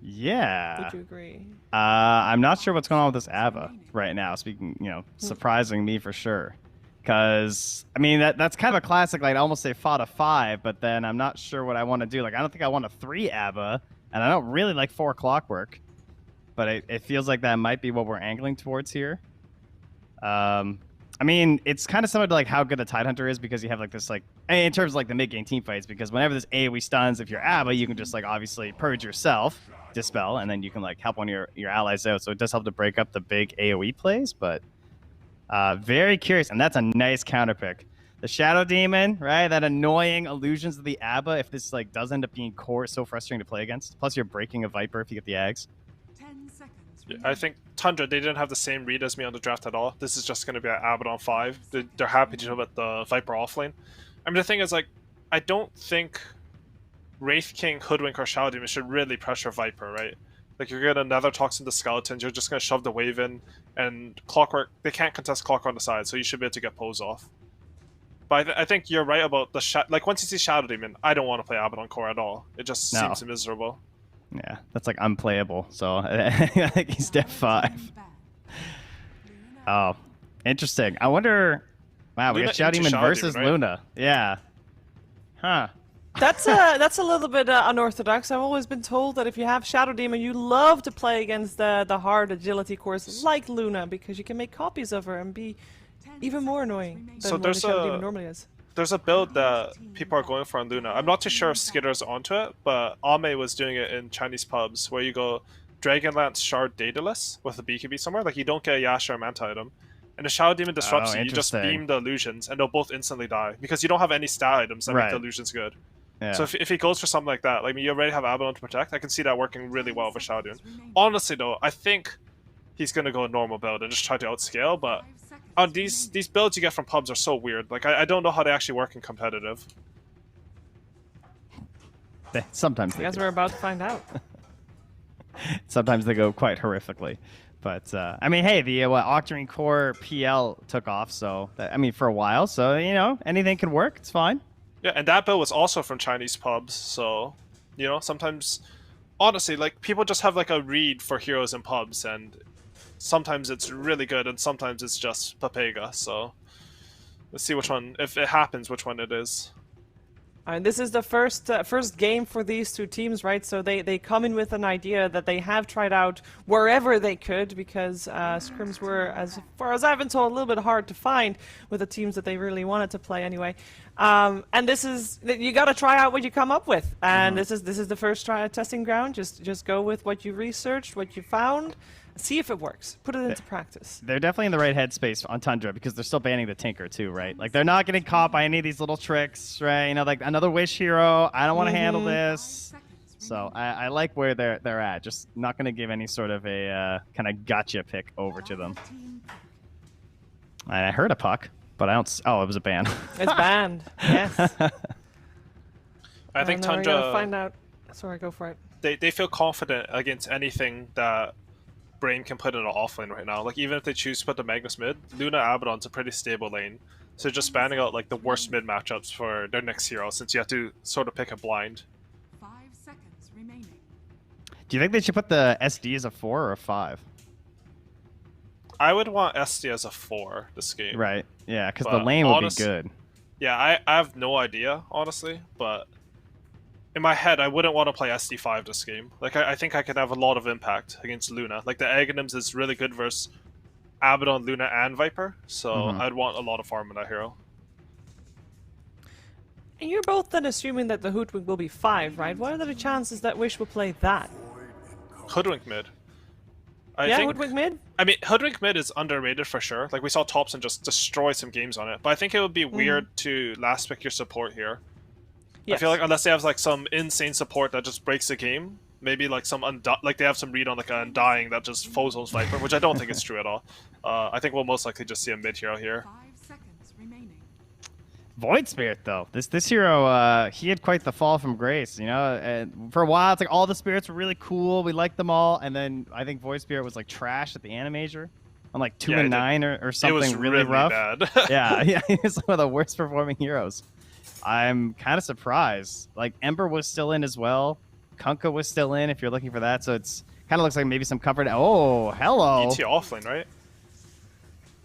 Yeah. Would you agree? I'm not sure what's going on with this Ava right now. Speaking, surprising me for sure. Because I mean that's kind of a classic. Like I almost say fought a 5, but then I'm not sure what I want to do. Like I don't think I want a 3 Ava, and I don't really like 4 Clockwork. But it feels like that might be what we're angling towards here. I mean, it's kind of similar to like how good a Tidehunter is because you have like this like in terms of like the mid game team fights, because whenever this AoE stuns, if you're Abba, you can just like obviously purge yourself, dispel, and then you can like help one of your allies out. So it does help to break up the big AoE plays, but very curious, and that's a nice counter pick. The Shadow Demon, right? That annoying illusions of the Abba. If this like does end up being core, it's so frustrating to play against. Plus, you're breaking a Viper if you get the Ags. Yeah, I think Tundra, they didn't have the same read as me on the draft at all. This is just going to be an Abaddon 5. They're happy to do it the Viper offlane. I mean, the thing is, like, I don't think Wraith King, Hoodwink, or Shadow Demon should really pressure Viper, right? Like, you're going to Nether Toxin the Skeletons, you're just going to shove the wave in, and Clockwork, they can't contest Clockwork on the side, so you should be able to get pose off. But I think you're right about the like, once you see Shadow Demon, I don't want to play Abaddon core at all. It just seems miserable. Yeah, that's like unplayable. So I think he's Def 5. Oh, interesting. I wonder. Wow, we got Shadow Demon versus right? Luna. Yeah. Huh. That's a little bit unorthodox. I've always been told that if you have Shadow Demon, you love to play against the hard agility cores like Luna because you can make copies of her and be even more annoying than what the Shadow Demon normally is. There's a build that people are going for on Luna. I'm not too sure if Skitter's onto it, but Ame was doing it in Chinese pubs where you go Dragonlance Shard Daedalus with a BKB somewhere. Like, you don't get a Yasha or Manta item. And the Shadow Demon disrupts you. You just beam the illusions, and they'll both instantly die. Because you don't have any stat items that make the illusions good. Yeah. So if he goes for something like that, like you already have Abaddon to protect, I can see that working really well with Shadow Demon. Honestly, though, I think he's going to go normal build and just try to outscale, but these builds you get from pubs are so weird. Like, I don't know how they actually work in competitive. Sometimes they I guess we're about to find out. Sometimes they go quite horrifically. But, I mean, hey, the Octarine Core PL took off, so, I mean, for a while. So, anything can work. It's fine. Yeah, and that build was also from Chinese pubs. So, sometimes, honestly, like, people just have, like, a read for heroes in pubs, and sometimes it's really good, and sometimes it's just Papega. So, let's see which one, if it happens, which one it is. And this is the first game for these two teams, right? So they come in with an idea that they have tried out wherever they could, because scrims were, as far as I've been told, a little bit hard to find with the teams that they really wanted to play anyway. And this is, you got to try out what you come up with, and this is the first testing ground. Just go with what you researched, what you found. See if it works. Put it into practice. They're definitely in the right headspace on Tundra because they're still banning the Tinker too, right? Like, they're not getting caught by any of these little tricks, right? Like another Wish hero. I don't want to handle this. So I like where they're at. Just not going to give any sort of a kind of gotcha pick over to them. I heard a puck, but I don't. Oh, it was a ban. It's banned. Yes. I think Tundra. We're gonna find out. Sorry, go for it. They feel confident against anything that Brame can put in an offlane right now. Like, even if they choose to put the Magnus mid, Luna Abaddon's a pretty stable lane. So just banning out like the worst mid matchups for their next hero, since you have to sort of pick a blind. 5 seconds remaining. Do you think they should put the SD as a 4 or a 5? I would want SD as a 4 this game. Right. Yeah, because the lane would be good. Yeah, I have no idea, honestly, but in my head, I wouldn't want to play SD5 this game. Like, I think I could have a lot of impact against Luna. Like, the Aghanims is really good versus Abaddon, Luna, and Viper, so I'd want a lot of farm in that hero. And you're both then assuming that the Hoodwink will be 5, right? What are the chances that Wish will play that? Hoodwink mid. I think, think, Hoodwink mid? I mean, Hoodwink mid is underrated for sure. Like, we saw Thompson just destroy some games on it. But I think it would be weird to last pick your support here. Yes. I feel like unless they have like some insane support that just breaks the game, maybe like some like they have some read on like an Undying that just Fozo's Viper, which I don't think is true at all. I think we'll most likely just see a mid hero here. 5 seconds remaining. Void Spirit though, this hero, he had quite the fall from grace. And for a while it's like all the spirits were really cool, we liked them all, and then I think Void Spirit was like trash at the Animator. On like 2 and 9 or something. It was really rough. Bad. yeah, he's one of the worst performing heroes. I'm kind of surprised. Like, Ember was still in as well. Kunkka was still in if you're looking for that. So it's kind of looks like maybe some comfort. Oh, hello. ET offlane, right?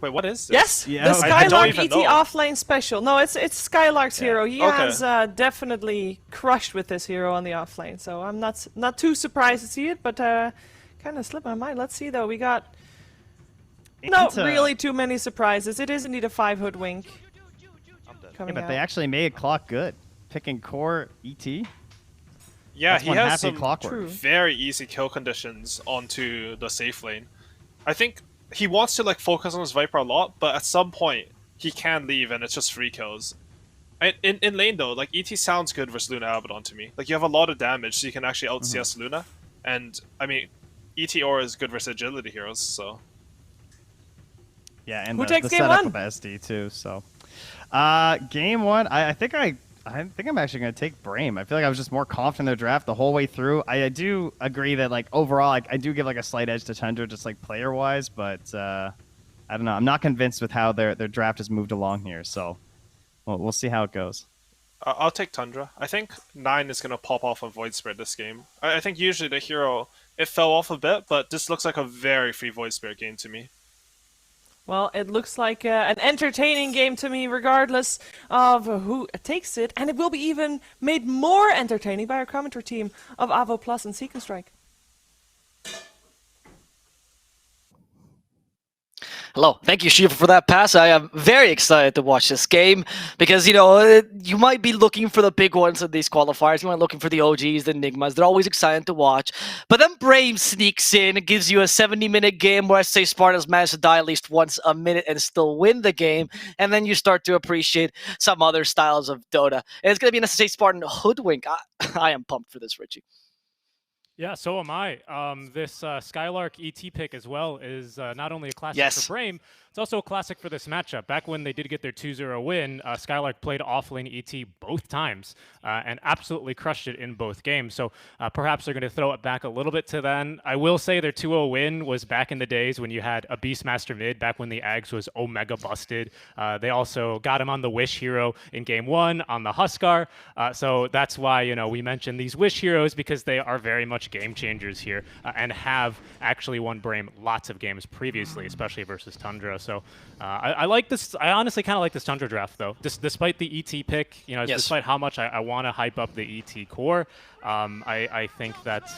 Wait, what is this? Yes, Yeah, the okay. I don't Skylark even ET know. offlane special. No, it's Skylark's hero. He Okay. has definitely crushed with this hero on the offlane. So I'm not too surprised to see it, but kind of slipped my mind. Let's see though. We got not really too many surprises. It is indeed a 5 hoodwink Yeah, coming but out. they actually made clock good. Picking core ET. Yeah, That's he one has happy some clockwork. True. very easy kill conditions onto the safe lane. I think he wants to like focus on his Viper a lot, but at some point he can leave and it's just free kills. In lane though, like ET sounds good versus Luna Abaddon to me. Like you have a lot of damage, so you can actually out CS Luna. And I mean, ET Aura is good versus agility heroes, so. Yeah, and Who the takes game setup one? of SD too. So, game one, I think I'm actually going to take Brame. I feel like I was just more confident in their draft the whole way through. I do agree that like overall, I do give like a slight edge to Tundra just like player wise, but I don't know. I'm not convinced with how their draft has moved along here. So, we'll see how it goes. I'll take Tundra. I think 9 is going to pop off on Void Spirit this game. I think usually the hero, it fell off a bit, but this looks like a very free Void Spirit game to me. Well, it looks like an entertaining game to me, regardless of who takes it, and it will be even made more entertaining by our commentary team of Avo Plus and SeekNStrike. Hello, thank you, Shiva, for that pass. I am very excited to watch this game because, you know, you might be looking for the big ones in these qualifiers. You might be looking for the OGs, the Enigmas. They're always exciting to watch. But then Brame sneaks in and gives you a 70-minute game where SA Spartans managed to die at least once a minute and still win the game. And then you start to appreciate some other styles of Dota. And it's going to be an SA Spartan hoodwink. I am pumped for this, Richie. Yeah, so am I. This Skylark ET pick as well is not only a classic Yes. for Brame, it's also a classic for this matchup. Back when they did get their 2-0 win, Skylark played offlane ET both times and absolutely crushed it in both games. So perhaps they're going to throw it back a little bit to then. I will say their 2-0 win was back in the days when you had a Beastmaster mid, back when the Ags was Omega busted. They also got him on the Wish hero in game 1 on the Huskar. So that's why, you know, we mentioned these Wish heroes because they are very much game changers here and have actually won Brame lots of games previously, especially versus Tundra. So I like this. I honestly kind of like this Tundra draft, though. Despite the ET pick, you know, Yes. despite how much I want to hype up the ET core, I think that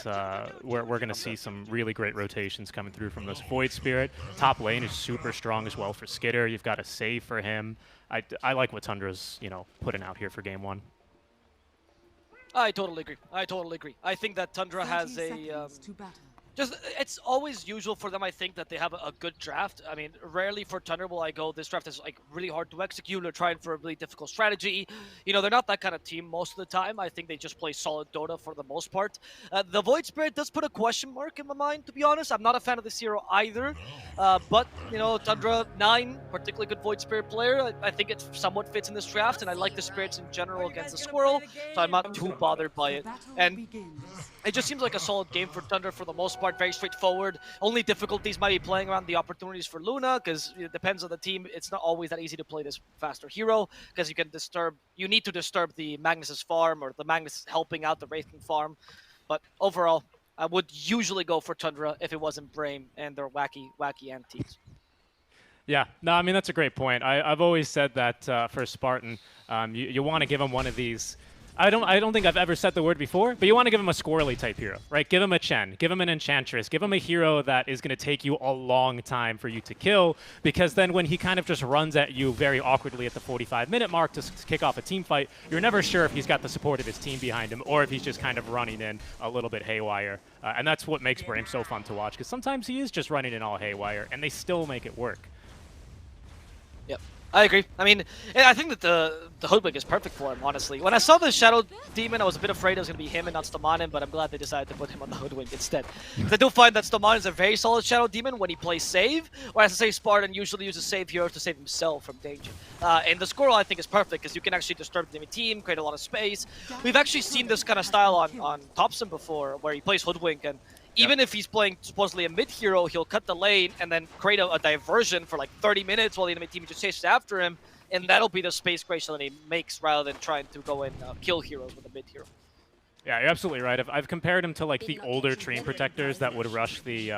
we're going to see some really great rotations coming through from this Void Spirit. Top lane is super strong as well for Skitter. You've got a save for him. I like what Tundra's, you know, putting out here for game 1. I totally agree. I think that Tundra has 30 a... seconds to battle. Just, it's always usual for them, I think, that they have a good draft. I mean, rarely for Tundra will I go, this draft is like really hard to execute or trying for a really difficult strategy. You know, they're not that kind of team most of the time. I think they just play solid Dota for the most part. The Void Spirit does put a question mark in my mind, to be honest. I'm not a fan of this hero either. But, you know, Tundra 9, particularly good Void Spirit player. I think it somewhat fits in this draft, and I like the spirits in general against the Squirrel, so I'm not too bothered by The it. battle And begins. it just seems like a solid game for Tundra for the most part, very straightforward. Only difficulties might be playing around the opportunities for Luna, because it depends on the team. It's not always that easy to play this faster hero, because you need to disturb the Magnus's farm, or the Magnus helping out the Wraithking farm. But overall, I would usually go for Tundra if it wasn't Brame and their wacky antiques. Yeah, no, I mean, that's a great point. I've always said that for Spartan, you want to give him one of these. I don't think I've ever said the word before, but you want to give him a squirrely type hero, right? Give him a Chen, give him an Enchantress, give him a hero that is going to take you a long time for you to kill, because then when he kind of just runs at you very awkwardly at the 45-minute mark to kick off a team fight, you're never sure if he's got the support of his team behind him or if he's just kind of running in a little bit haywire. And that's what makes Brame so fun to watch, because sometimes he is just running in all haywire, and they still make it work. Yep, I agree. I mean, I think that the Hoodwink is perfect for him, honestly. When I saw the Shadow Demon, I was a bit afraid it was going to be him and not Stomanin, but I'm glad they decided to put him on the Hoodwink instead. Because I do find that Stomanin is a very solid Shadow Demon when he plays save, whereas I say Spartan usually uses save heroes to save himself from danger. And the Squirrel, I think, is perfect, because you can actually disturb the enemy team, create a lot of space. We've actually seen this kind of style on Thompson before, where he plays Hoodwink, and even if he's playing supposedly a mid hero, he'll cut the lane and then create a diversion for like 30 minutes while the enemy team just chases after him, and that'll be the space creation that he makes rather than trying to go and kill heroes with a mid hero. Yeah, you're absolutely right. I've compared him to like the older Treant Protectors that would rush the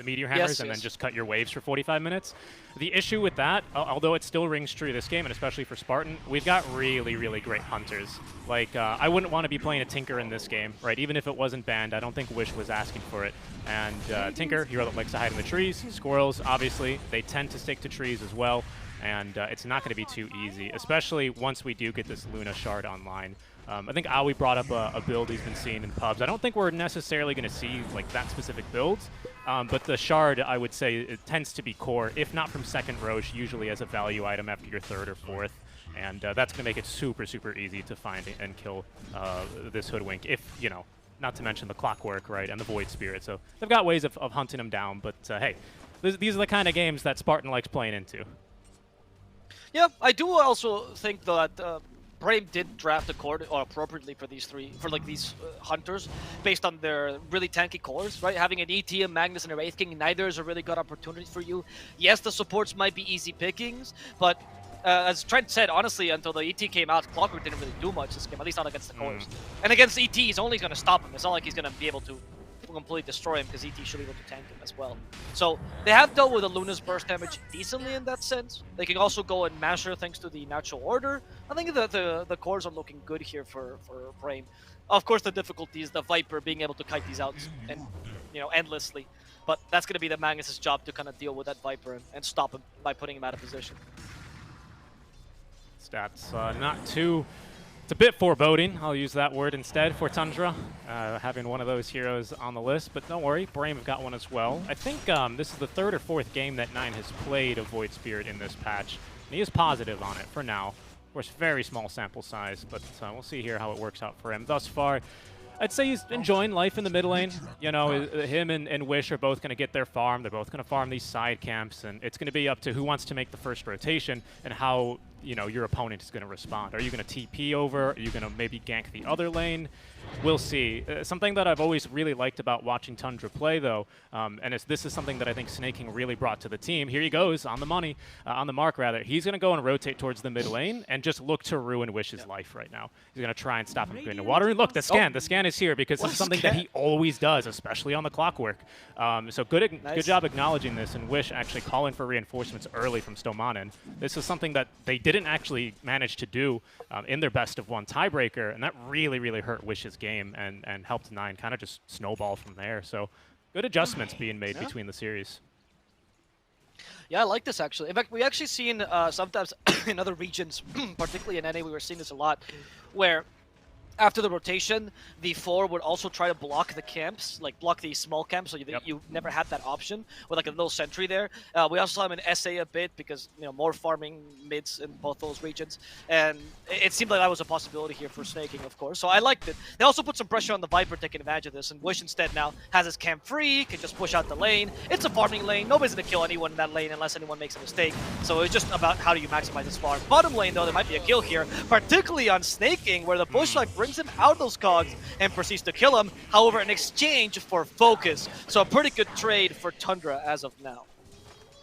Meteor Hammers and then just cut your waves for 45 minutes. The issue with that, although it still rings true this game, and especially for Spartan, we've got really, really great hunters. Like, I wouldn't want to be playing a Tinker in this game, right? Even if it wasn't banned, I don't think Wish was asking for it. And Tinker, hero that likes to hide in the trees. Squirrels, obviously, they tend to stick to trees as well. And it's not going to be too easy, especially once we do get this Luna Shard online. I think Aoi brought up a build he's been seeing in pubs. I don't think we're necessarily going to see like that specific build, but the Shard, I would say, it tends to be core, if not from second Roche, usually as a value item after your third or fourth. And that's going to make it super, super easy to find and kill this Hoodwink, if, you know, not to mention the Clockwork, right, and the Void Spirit. So they've got ways of hunting him down, but hey, these are the kind of games that Spartan likes playing into. Yeah, I do also think that Brame did draft the core appropriately for these hunters based on their really tanky cores, right? Having an ET, a Magnus, and a Wraith King, neither is a really good opportunity for you. Yes, the supports might be easy pickings, but as Trent said, honestly, until the ET came out, Clockwork didn't really do much this game, at least not against the cores. And against ET, he's only going to stop him. It's not like he's going to be able to completely destroy him, because ET should be able to tank him as well. So they have dealt with the Luna's burst damage decently in that sense. They can also go and masher thanks to the natural order. I think that the cores are looking good here for Brame. Of course, the difficulty is the Viper being able to kite these out and endlessly. But that's going to be the Magnus' job to kind of deal with that Viper and stop him by putting him out of position. Stats not too... It's a bit foreboding, I'll use that word instead, for Tundra, having one of those heroes on the list. But don't worry, Brame have got one as well. I think this is the third or fourth game that Nine has played a Void Spirit in this patch. And he is positive on it for now. Of course, very small sample size, but we'll see here how it works out for him. Thus far, I'd say he's enjoying life in the mid lane. You know, him and Wish are both going to get their farm. They're both going to farm these side camps, and it's going to be up to who wants to make the first rotation and how, you know, your opponent is going to respond. Are you going to TP over? Are you going to maybe gank the other lane? We'll see. Something that I've always really liked about watching Tundra play, though, and this is something that I think Snaking really brought to the team. Here he goes, on the money, on the mark, rather. He's going to go and rotate towards the mid lane and just look to ruin Wish's life right now. He's going to try and stop him going to water. And look, the scan is here because this is something that he always does, especially on the Clockwork. So good job acknowledging this, and Wish actually calling for reinforcements early from Stomanen. This is something that they didn't actually manage to do in their best of one tiebreaker, and that really, really hurt Wish's game and helped Nine kind of just snowball from there. So good adjustments being made between the series. Yeah, I like this actually. In fact, we actually seen sometimes in other regions, particularly in NA, we were seeing this a lot, where after the rotation, the 4 would also try to block the camps, like block the small camps, so you never had that option with like a little sentry there. We also saw him in SA a bit because, you know, more farming mids in both those regions, and it seemed like that was a possibility here for Snaking, of course. So I liked it. They also put some pressure on the Viper taking advantage of this, and Wish instead now has his camp free, can just push out the lane. It's a farming lane. Nobody's gonna kill anyone in that lane unless anyone makes a mistake. So it's just about how do you maximize this farm. Bottom lane though, there might be a kill here, particularly on Snaking, where the Bushlight brings him out of those cogs and proceeds to kill him, however, in exchange for focus. So a pretty good trade for Tundra as of now.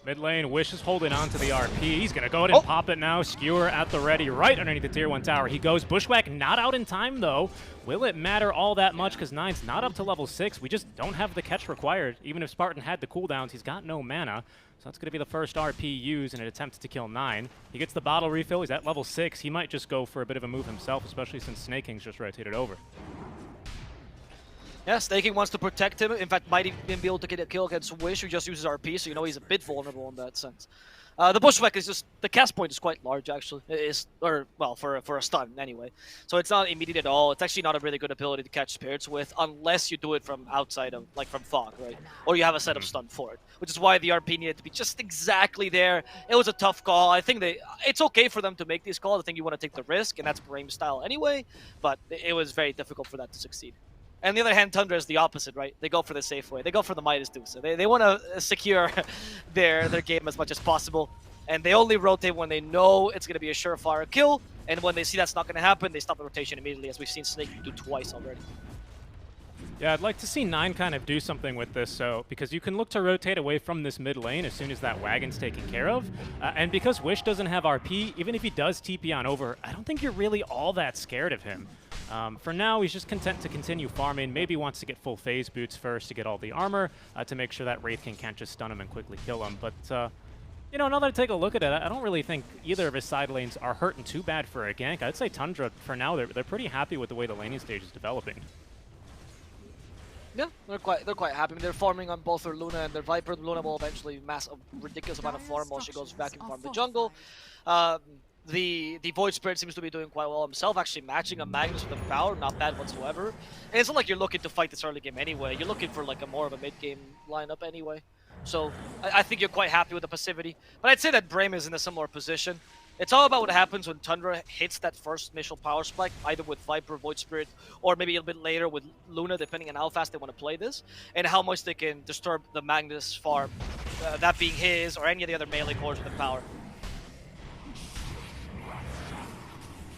Mid lane, Wish is holding on to the RP. He's going to go ahead and pop it now. Skewer at the ready, right underneath the tier 1 tower. He goes. Bushwhack not out in time, though. Will it matter all that much? Because Nine's not up to level 6. We just don't have the catch required. Even if Spartan had the cooldowns, he's got no mana. So that's going to be the first RP used in an attempt to kill 9. He gets the bottle refill. He's at level 6. He might just go for a bit of a move himself, especially since Snaking's just rotated over. Yeah, Snaking wants to protect him. In fact, might even be able to get a kill against Wish, who just uses RP, so you know he's a bit vulnerable in that sense. The Bushwhack is just, the cast point is quite large actually, for a stun anyway. So it's not immediate at all. It's actually not a really good ability to catch spirits with unless you do it from outside of, like from fog, right? Or you have a set of stun for it, which is why the RP needed to be just exactly there. It was a tough call. I think it's okay for them to make these calls. I think you want to take the risk, and that's Brame style anyway, but it was very difficult for that to succeed. On the other hand, Tundra is the opposite, right? They go for the safe way. They go for the Midas Deuce. They want to secure their game as much as possible. And they only rotate when they know it's going to be a surefire kill. And when they see that's not going to happen, they stop the rotation immediately, as we've seen Snake do twice already. Yeah, I'd like to see Nine kind of do something with this, because you can look to rotate away from this mid lane as soon as that wagon's taken care of. And because Wish doesn't have RP, even if he does TP on over, I don't think you're really all that scared of him. For now, he's just content to continue farming. Maybe wants to get full phase boots first to get all the armor to make sure that Wraithkin can't just stun him and quickly kill him. But, you know, now that I take a look at it, I don't really think either of his side lanes are hurting too bad for a gank. I'd say Tundra, for now, they're pretty happy with the way the laning stage is developing. Yeah, they're quite happy. I mean, they're farming on both their Luna and their Viper. Luna will eventually mass a ridiculous amount of farm while she goes back and farm the jungle. The Void Spirit seems to be doing quite well himself, actually matching a Magnus with a power, not bad whatsoever. And it's not like you're looking to fight this early game anyway. You're looking for like a more of a mid-game lineup anyway. So I think you're quite happy with the passivity. But I'd say that Brame is in a similar position. It's all about what happens when Tundra hits that first initial power spike, either with Viper, Void Spirit, or maybe a little bit later with Luna, depending on how fast they want to play this, and how much they can disturb the Magnus farm, that being his or any of the other melee cores with the power.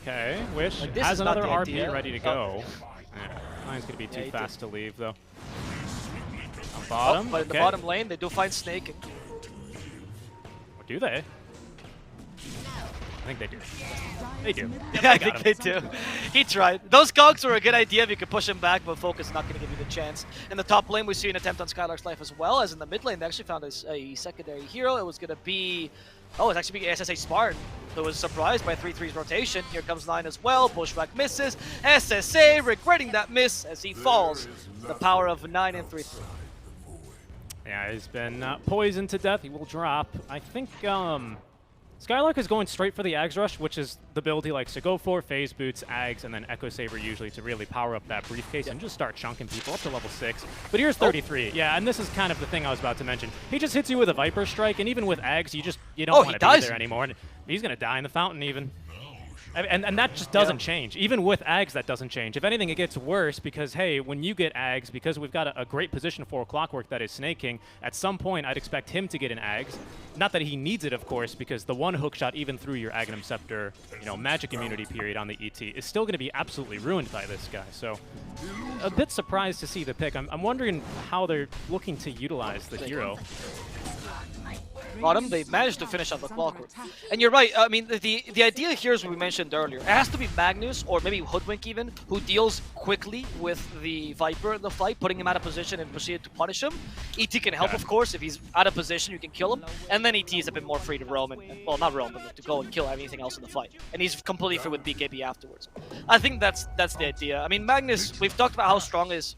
Okay, Wish Like, this has is not another the RP idea. ready to go. Yeah, mine's going to be too he fast to leave, though. On bottom, But in the okay. bottom lane, they do find Snake. Or do they? I think they do. They do. Yeah, I think they do. He tried. Those cogs were a good idea if you could push him back, but Focus is not going to give you the chance. In the top lane, we see an attempt on Skylark's life as well, as in the mid lane, they actually found a secondary hero. It was going to be... Oh, it's actually SSA Spartan, who was surprised by 3-3's rotation. Here comes 9 as well. Bushwhack misses. SSA regretting that miss as he falls. The power of 9 and 3-3. Yeah, he's been poisoned to death. He will drop. I think Skylark is going straight for the Ags Rush, which is the build he likes to go for. Phase Boots, Ags, and then Echo Saber usually to really power up that briefcase and just start chunking people up to level 6. But here's 33. Yeah, and this is kind of the thing I was about to mention. He just hits you with a Viper Strike, and even with Ags, you don't want to be there anymore. And he's going to die in the fountain even. And that just doesn't change. Even with Ags, that doesn't change. If anything, it gets worse because, hey, when you get Ags, because we've got a great position for Clockwork that is snaking, at some point I'd expect him to get an Ags. Not that he needs it, of course, because the one hook shot, even through your Aghanim Scepter, magic immunity period on the ET, is still going to be absolutely ruined by this guy. So, a bit surprised to see the pick. I'm wondering how they're looking to utilize the hero. Bottom, they managed to finish off the Clockwork. And you're right, I mean, the idea here is what we mentioned earlier. It has to be Magnus, or maybe Hoodwink even, who deals quickly with the Viper in the fight, putting him out of position and proceed to punish him. ET can help, of course. If he's out of position, you can kill him. And then ET is a bit more free to roam, and well, not roam, but to go and kill anything else in the fight. And he's completely free with BKB afterwards. I think that's the idea. I mean, Magnus, we've talked about how strong his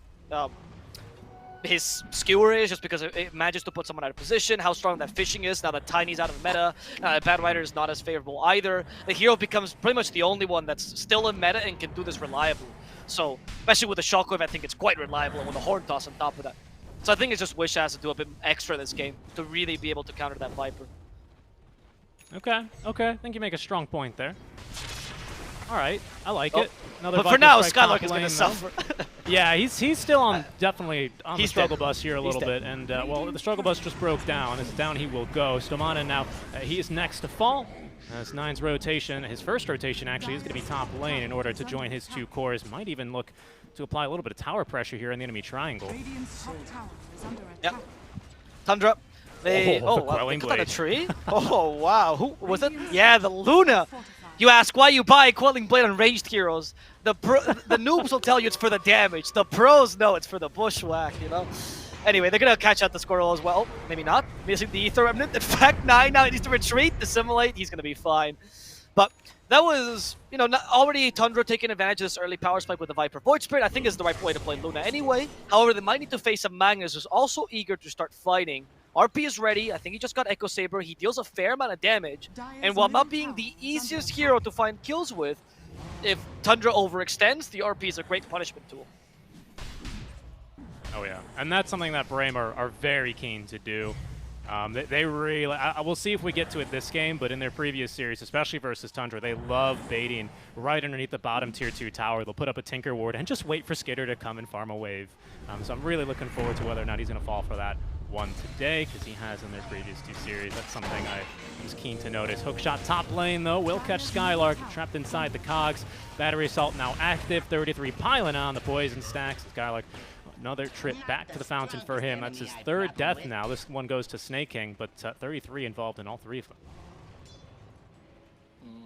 skewer is, just because it manages to put someone out of position, how strong that fishing is now that Tiny's out of meta, Bad Rider is not as favorable either. The hero becomes pretty much the only one that's still in meta and can do this reliably. So, especially with the Shockwave, I think it's quite reliable, and with the Horn Toss on top of that. So I think it's just Wish has to do a bit extra this game to really be able to counter that Viper. Okay, I think you make a strong point there. All right, I like it. Another But for Viper now, Strike Skylark top is going to lane, though. suffer. Yeah, he's still on, definitely on the He's struggle dead. bus here a He's little dead. bit, and well, the struggle bus just broke down. As down he will go. Stomana now, he is next to fall. As Nine's rotation, his first rotation actually is going to be top lane in order to join his two cores. Might even look to apply a little bit of tower pressure here in the enemy triangle. Radiant's top tower is under Yep. attack. Tundra. They, Oh, oh, the wow, they Quelling cut on a Blade. tree? Oh, wow. Who was it? Yeah, the Luna. You ask why you buy Quelling Blade on ranged heroes. The noobs will tell you it's for the damage. The pros know it's for the bushwhack, Anyway, they're going to catch out the squirrel as well. Maybe not. Missing the Ether Remnant. In fact, 9 now needs to retreat, dissimulate. He's going to be fine. But that was, already Tundra taking advantage of this early power spike with the Viper. Void Spirit, I think, is the right way to play Luna anyway. However, they might need to face a Magnus who's also eager to start fighting. RP is ready. I think he just got Echo Saber. He deals a fair amount of damage. And while not being the easiest hero to find kills with, if Tundra overextends, the RP is a great punishment tool. Oh yeah, and that's something that Brame are very keen to do. They really, we'll see if we get to it this game, but in their previous series, especially versus Tundra, they love baiting right underneath the bottom tier 2 tower. They'll put up a Tinker Ward and just wait for Skitter to come and farm a wave. So I'm really looking forward to whether or not he's going to fall for that one today, because he has in their previous 2 series. That's something I was keen to notice. Hookshot top lane, though, will catch Skylark, trapped inside the cogs. Battery Assault now active, 33 piling on the poison stacks. Skylark, another trip back to the fountain for him. That's his 3rd death now. This one goes to Snake King, but 33 involved in all 3 of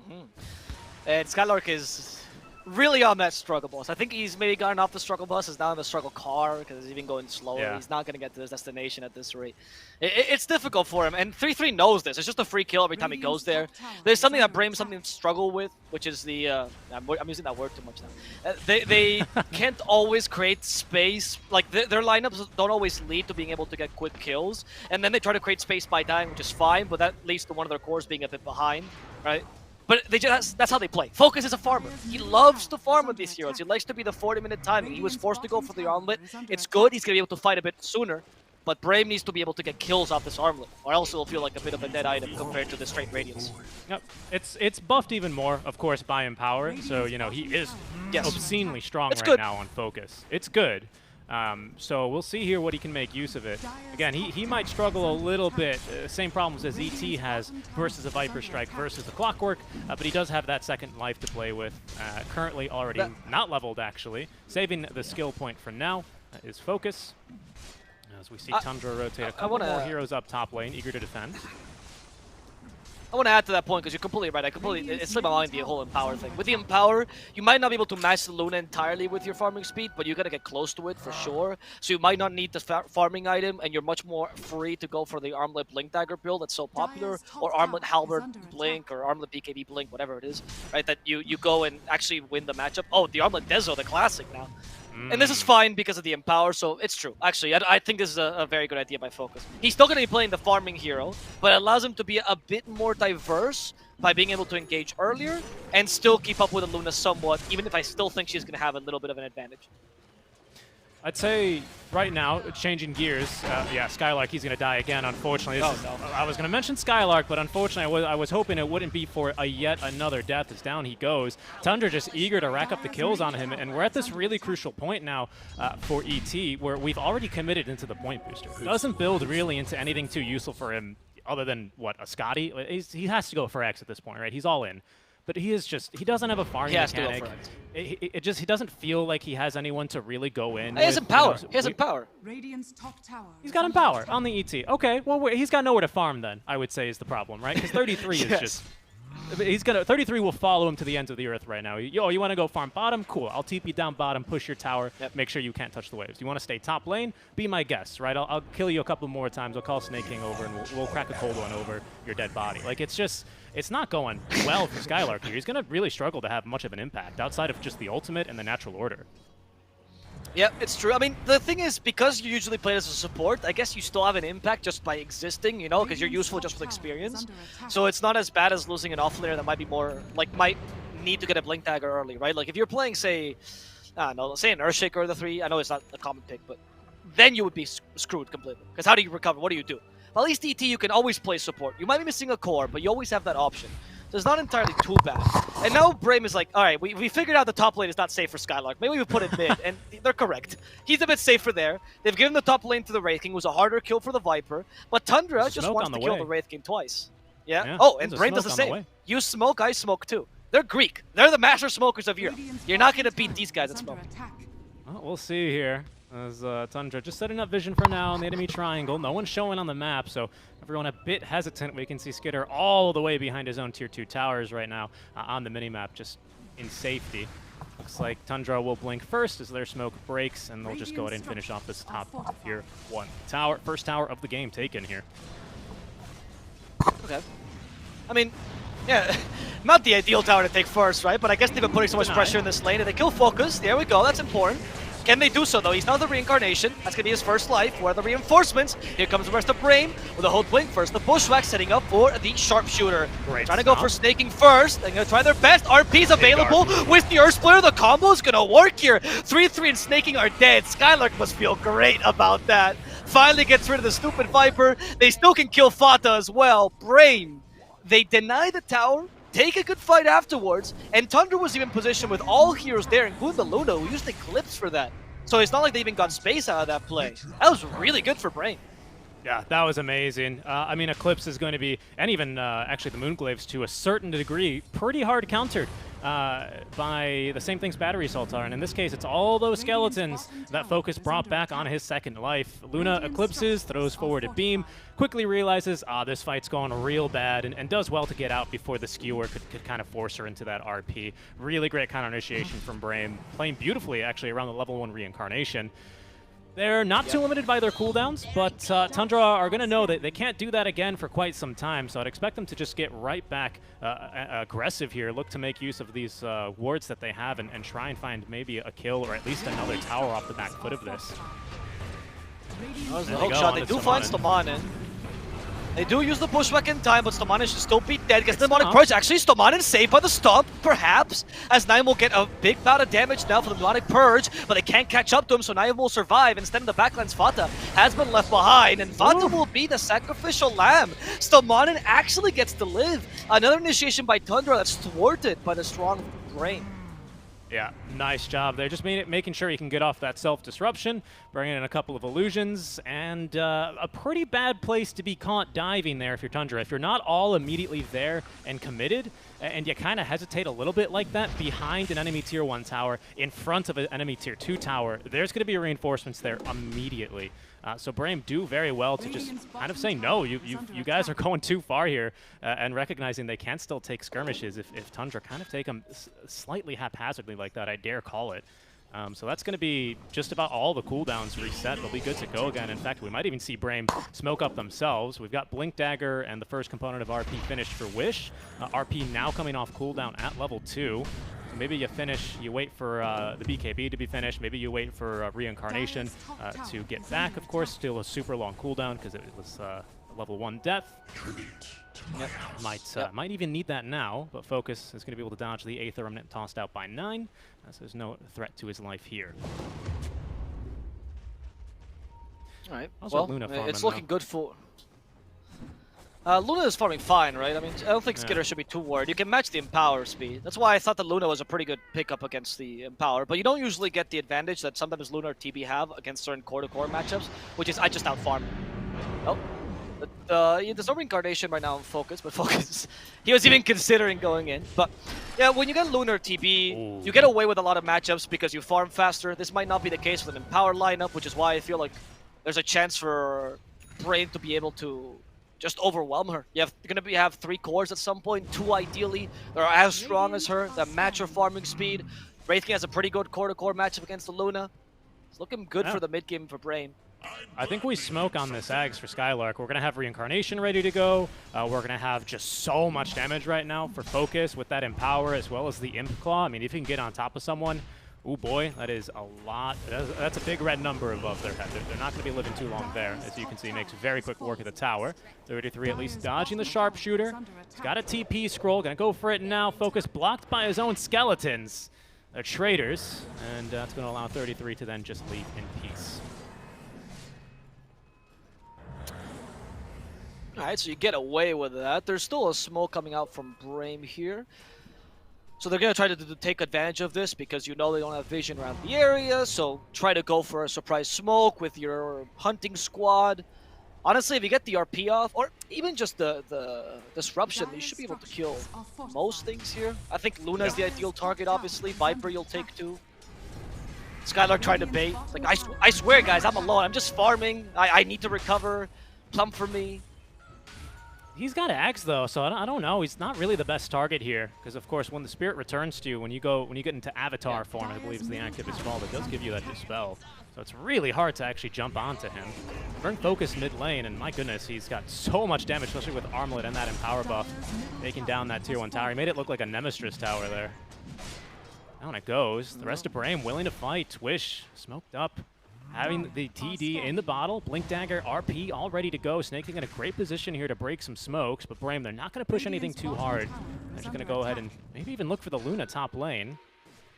them. And Skylark is really on that struggle bus. I think he's maybe gotten off the struggle bus, is now in the struggle car, because he's even going slower. Yeah. He's not going to get to his destination at this rate. It's difficult for him, and 3-3 knows this. It's just a free kill every time he goes there. There's something that Brame something to struggle with, which is the... I'm using that word too much now. They can't always create space. Like, their lineups don't always lead to being able to get quick kills, and then they try to create space by dying, which is fine, but that leads to one of their cores being a bit behind, right? But that's how they play. Focus is a farmer. He loves to farm with these heroes. He likes to be the 40-minute timing. He was forced to go for the armlet. It's good. He's going to be able to fight a bit sooner. But Brame needs to be able to get kills off this armlet, or else it'll feel like a bit of a dead item compared to the straight radiance. Yep. It's buffed even more, of course, by Empower. So, you know, he is obscenely strong right now on Focus. It's good. So we'll see here what he can make use of it. Again, he might struggle a little bit. Same problems as ET has versus a Viper Strike versus a Clockwork, but he does have that second life to play with. Currently already not leveled, actually. Saving the skill point for now is Focus. As we see Tundra rotate a couple more heroes up top lane, eager to defend. I want to add to that point because you're completely right. It's slipped my mind, the whole Empower thing. With the Empower, you might not be able to match the Luna entirely with your farming speed, but you got to get close to it for sure. So you might not need the farming item, and you're much more free to go for the Armlet Blink Dagger build that's so popular, or Armlet Halberd Blink, or Armlet BKB Blink, whatever it is, right? That you go and actually win the matchup. Oh, the Armlet Dezo, the classic now. And this is fine because of the Empower, so it's true. Actually, I think this is a very good idea by Focus. He's still going to be playing the farming hero, but it allows him to be a bit more diverse by being able to engage earlier and still keep up with the Luna somewhat, even if I still think she's going to have a little bit of an advantage. I'd say right now, changing gears, yeah, Skylark, he's going to die again, unfortunately. I was going to mention Skylark, but unfortunately I was hoping it wouldn't be for yet another death as down he goes. Tundra just eager to rack up the kills on him, and we're at this really crucial point now for ET, where we've already committed into the point booster. Doesn't build really into anything too useful for him other than, what, a Scotty? He has to go for X at this point, right? He's all in. But he doesn't have a farming mechanic. He doesn't feel like he has anyone to really go in. He has Empower. He has Empower. Radiant's top tower. He's got Empower on the ET. Okay, well, he's got nowhere to farm then, I would say is the problem, right? Because 33 is just... 33 will follow him to the ends of the earth right now. Yo, you want to go farm bottom? Cool. I'll TP down bottom, push your tower, make sure you can't touch the waves. You want to stay top lane? Be my guest, right? I'll kill you a couple more times. I'll call Snake King over, and we'll crack a cold one over your dead body. Like, it's not going well for Skylark here. He's going to really struggle to have much of an impact outside of just the ultimate and the natural order. Yeah, it's true. I mean, the thing is, because you usually play as a support, I guess you still have an impact just by existing, you know, because you're useful just with experience. So it's not as bad as losing an offlaner that might be more, like, might need to get a Blink Dagger early, right? Like, if you're playing, say, I don't know, say an Earthshaker or the 3, I know it's not a common pick, but then you would be screwed completely. Because how do you recover? What do you do? Well, at least ET, you can always play support. You might be missing a core, but you always have that option. So it's not entirely too bad. And now Brame is like, all right, we figured out the top lane is not safe for Skylark. Maybe we put it mid, and they're correct. He's a bit safer there. They've given the top lane to the Wraith King, who's a harder kill for the Viper. But Tundra just wants to kill the Wraith King twice. Yeah. Oh, and Brame does the same. You smoke, I smoke too. They're Greek. They're the master smokers of Europe. You're not going to beat these guys at smoke. Well, we'll see here. As Tundra just setting up vision for now on the enemy triangle. No one's showing on the map, so everyone a bit hesitant. We can see Skitter all the way behind his own tier 2 towers right now on the minimap, just in safety. Looks like Tundra will blink first as their smoke breaks, and they'll just go ahead and finish off this top tier 1 tower. First tower of the game taken here. Okay. I mean, yeah, not the ideal tower to take first, right? But I guess they've been putting so much pressure in this lane, and they kill Focus. There we go, that's important. Can they do so, though? He's now the reincarnation. That's going to be his first life. Where are the reinforcements? Here comes the rest of Brame with a whole blink. First, the Bushwhack setting up for the Sharpshooter. Trying to go for snaking first. They're going to try their best. RP's available with the Earth Splitter. The combo is going to work here. 3-3 and snaking are dead. Skylark must feel great about that. Finally gets rid of the stupid Viper. They still can kill Fata as well. Brame, they deny the tower. Take a good fight afterwards, and Tundra was even positioned with all heroes there, including the Luna, who used Eclipse for that. So it's not like they even got space out of that play. That was really good for Brame. Yeah, that was amazing. I mean, Eclipse is going to be, and even actually the Moonglaves to a certain degree, pretty hard countered by the same things battery assaults are, and in this case, it's all those skeletons that Focus brought back on his second life. Luna eclipses, throws forward a beam, quickly realizes, this fight's going real bad, and does well to get out before the skewer could kind of force her into that RP. Really great counter initiation from Brame, playing beautifully actually around the level 1 reincarnation. They're not too limited by their cooldowns, but Tundra are going to know that they can't do that again for quite some time, so I'd expect them to just get right back aggressive here, look to make use of these wards that they have, and try and find maybe a kill or at least another tower off the back foot of this. That was the hook shot. They do find Stomanen. They do use the pushback in time, but Stomanen should still be dead. Gets the demonic purge. Actually, Stomanen saved by the stomp, perhaps, as Naim will get a big bout of damage now for the demonic purge, but they can't catch up to him, so Naim will survive. Instead, in the backlands, Fata has been left behind, and Fata will be the sacrificial lamb. Stomanen actually gets to live. Another initiation by Tundra that's thwarted by the strong Brame. Yeah, nice job there. Just making sure you can get off that self-disruption, bringing in a couple of illusions, and a pretty bad place to be caught diving there if you're Tundra. If you're not all immediately there and committed, and you kind of hesitate a little bit like that behind an enemy tier 1 tower, in front of an enemy tier 2 tower, there's going to be reinforcements there immediately. So Brame do very well to just kind of say, no, you guys are going too far here, and recognizing they can still take skirmishes if Tundra kind of take them slightly haphazardly like that, I dare call it. So that's going to be just about all the cooldowns reset. They'll be good to go again. In fact, we might even see Brame smoke up themselves. We've got Blink Dagger and the first component of RP finished for Wish. RP now coming off cooldown at level 2. So maybe you finish, you wait for the BKB to be finished, maybe you wait for Reincarnation to get back, of course. Still a super long cooldown because it was a level 1 death. Yep. Might even need that now, but Focus is going to be able to dodge the Aether Remnant tossed out by 9, so there's no threat to his life here. Alright, Also, well, Luna it's looking good for... Luna is farming fine, right? I mean, I don't think Skitter should be too worried. You can match the Empower speed. That's why I thought that Luna was a pretty good pickup against the Empower, but you don't usually get the advantage that sometimes Luna or TB have against certain core-to-core matchups, which is I just out-farm. Oh. There's no Reincarnation right now in Focus, but Focus, he was even considering going in. But yeah, when you get Lunar TB, you get away with a lot of matchups because you farm faster. This might not be the case with an Empower lineup, which is why I feel like there's a chance for Brame to be able to just overwhelm her. You're going to have 3 cores at some point, 2 ideally. They're as strong as her, that match her farming speed. Wraith King has a pretty good core-to-core matchup against the Luna. It's looking good for the mid-game for Brame. I think we smoke on this Ags for Skylark. We're going to have Reincarnation ready to go. We're going to have just so much damage right now for Focus with that Empower as well as the Imp Claw. I mean, if you can get on top of someone, oh boy, that is a lot. That's a big red number above their head. They're not going to be living too long there. As you can see, makes very quick work of the tower. 33 at least dodging the Sharpshooter. He's got a TP scroll. Going to go for it now. Focus blocked by his own skeletons. They're traitors. And that's going to allow 33 to then just leave in peace. Alright, so you get away with that. There's still a smoke coming out from Brame here. So they're going to try to take advantage of this because you know they don't have vision around the area. So try to go for a surprise smoke with your hunting squad. Honestly, if you get the RP off, or even just the disruption, you should be able to kill most things here. I think Luna is the ideal target, obviously. Viper you'll take too. Skylark tried to bait. Like, I swear, guys, I'm alone. I'm just farming. I need to recover. Plum for me. He's got Axe though, so I don't know. He's not really the best target here, because of course, when the spirit returns to you, when you get into Avatar form, I believe is the active as well, it does give you that dispel. So it's really hard to actually jump onto him. Burn Focus mid lane, and my goodness, he's got so much damage, especially with Armlet and that Empower buff, taking down that tier 1 tower. He made it look like a Nemesis tower there. Down it goes. The rest of Brame willing to fight. Wish smoked up. Having the TD in the bottle, Blink Dagger, RP all ready to go. Snaking in a great position here to break some smokes, but Brame, they're not going to push anything too hard. They're just going to go ahead and maybe even look for the Luna top lane.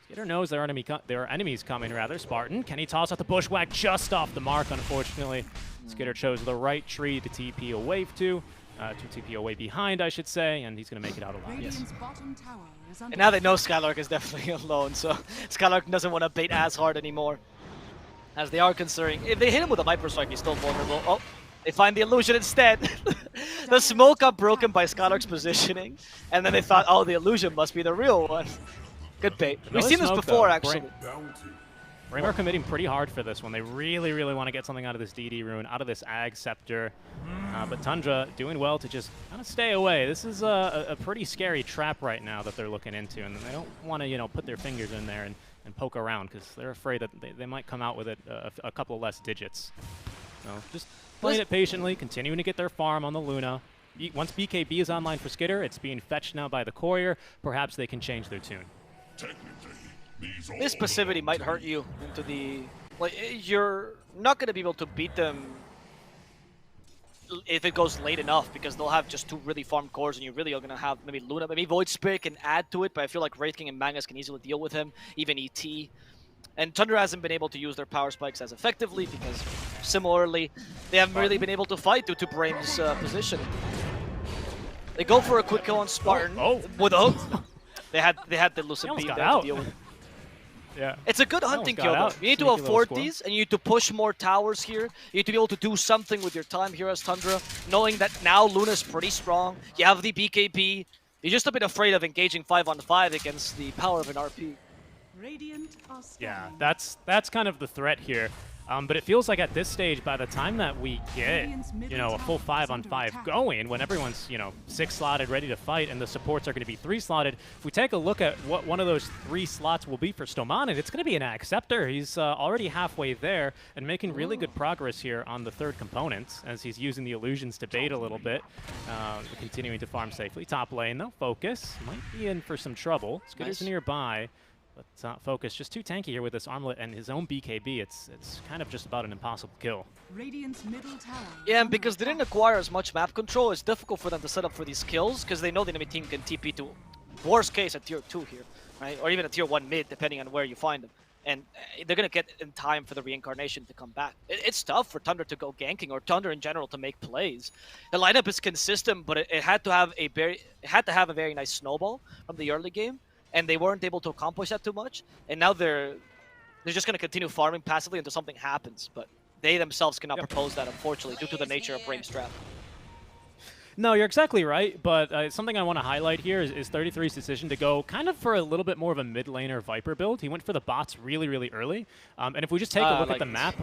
Skitter knows there are enemies coming, rather. Spartan, can he toss out the Bushwhack just off the mark, unfortunately? Skitter chose the right tree to TP away to TP away behind, I should say, and he's going to make it out alive. Yes. And now they know Skylark is definitely alone, so Skylark doesn't want to bait as hard anymore. As they are considering, if they hit him with a Viper Strike, he's still vulnerable. Oh, they find the illusion instead. The smoke got broken by Skylark's positioning, and then they thought, oh, the illusion must be the real one. Good bait. We've Another seen this smoke, before, though. actually. Brame are committing pretty hard for this one. They really, really want to get something out of this DD rune, out of this Ag Scepter. But Tundra doing well to just kind of stay away. This is a pretty scary trap right now that they're looking into, and they don't want to, you know, put their fingers in there and poke around because they're afraid that they might come out with it a couple less digits. So just playing it patiently, continuing to get their farm on the Luna. Once BKB is online for Skitter, it's being fetched now by the Courier. Perhaps they can change their tune. This passivity might hurt you into the... Like, you're not going to be able to beat them if it goes late enough, because they'll have just 2 really farmed cores, and you really are going to have maybe Luna. Maybe Void Spirit can add to it, but I feel like Wraith King and Magnus can easily deal with him, even ET. And Tundra hasn't been able to use their power spikes as effectively, because similarly, they haven't really been able to fight due to Brame's position. They go for a quick kill on Spartan with a hook. They had the Lucid Beam there to deal with it. Yeah. It's a good hunting kill, though. You need to Sneaky afford little these, and you need to push more towers here. You need to be able to do something with your time here as Tundra, knowing that now Luna's pretty strong. You have the BKB. You're just a bit afraid of engaging 5-on-5 against the power of an RP. Yeah, that's kind of the threat here. But it feels like at this stage, by the time that we get, you know, a full 5-on-5 going, when everyone's, you know, 6-slotted, ready to fight, and the supports are going to be 3-slotted, if we take a look at what one of those 3 slots will be for Stomanen, it's going to be an Ag Scepter. He's already halfway there and making really good progress here on the 3rd component as he's using the illusions to bait a little bit, continuing to farm safely. Top lane, though, Focus might be in for some trouble. Skitter's nearby. But Focus just too tanky here with this armlet and his own BKB. It's kind of just about an impossible kill. Yeah, and because they didn't acquire as much map control, it's difficult for them to set up for these kills because they know the enemy team can TP to, worst case, a tier 2 here, right? Or even a tier 1 mid, depending on where you find them. And they're going to get in time for the reincarnation to come back. It's tough for Tundra to go ganking, or Tundra in general to make plays. The lineup is consistent, but it had to have a very nice snowball from the early game. And they weren't able to accomplish that too much, and now they're just going to continue farming passively until something happens, but they themselves cannot propose that, unfortunately, due to the nature of Brame's trap. No, you're exactly right, but something I want to highlight here is 33's decision to go kind of for a little bit more of a mid laner Viper build. He went for the bots really, really early, and if we just take a look at the map,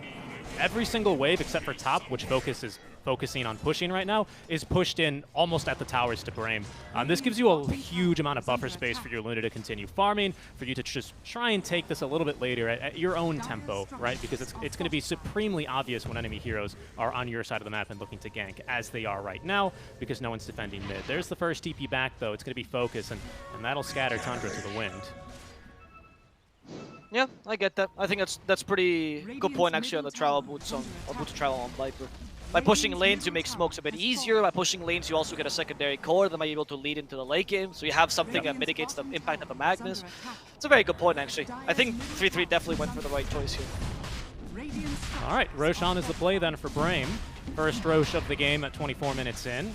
every single wave except for top, which Focus is focusing on pushing right now, is pushed in almost at the towers to Brame. This gives you a huge amount of buffer space for your Luna to continue farming, for you to just try and take this a little bit later at your own tempo, right? Because it's going to be supremely obvious when enemy heroes are on your side of the map and looking to gank, as they are right now, because no one's defending mid. There's the first TP back, though. It's going to be Focus, and that'll scatter Tundra to the wind. Yeah, I get that. I think that's pretty good point, actually, on the travel boots on boot to travel on Viper. By pushing lanes, you make smokes a bit easier. By pushing lanes, you also get a secondary core that might be able to lead into the late game. So you have something that mitigates the impact of a Magnus. It's a very good point, actually. I think 3-3 definitely went for the right choice here. All right, Roshan is the play then for Brame. First Rosh of the game at 24 minutes in.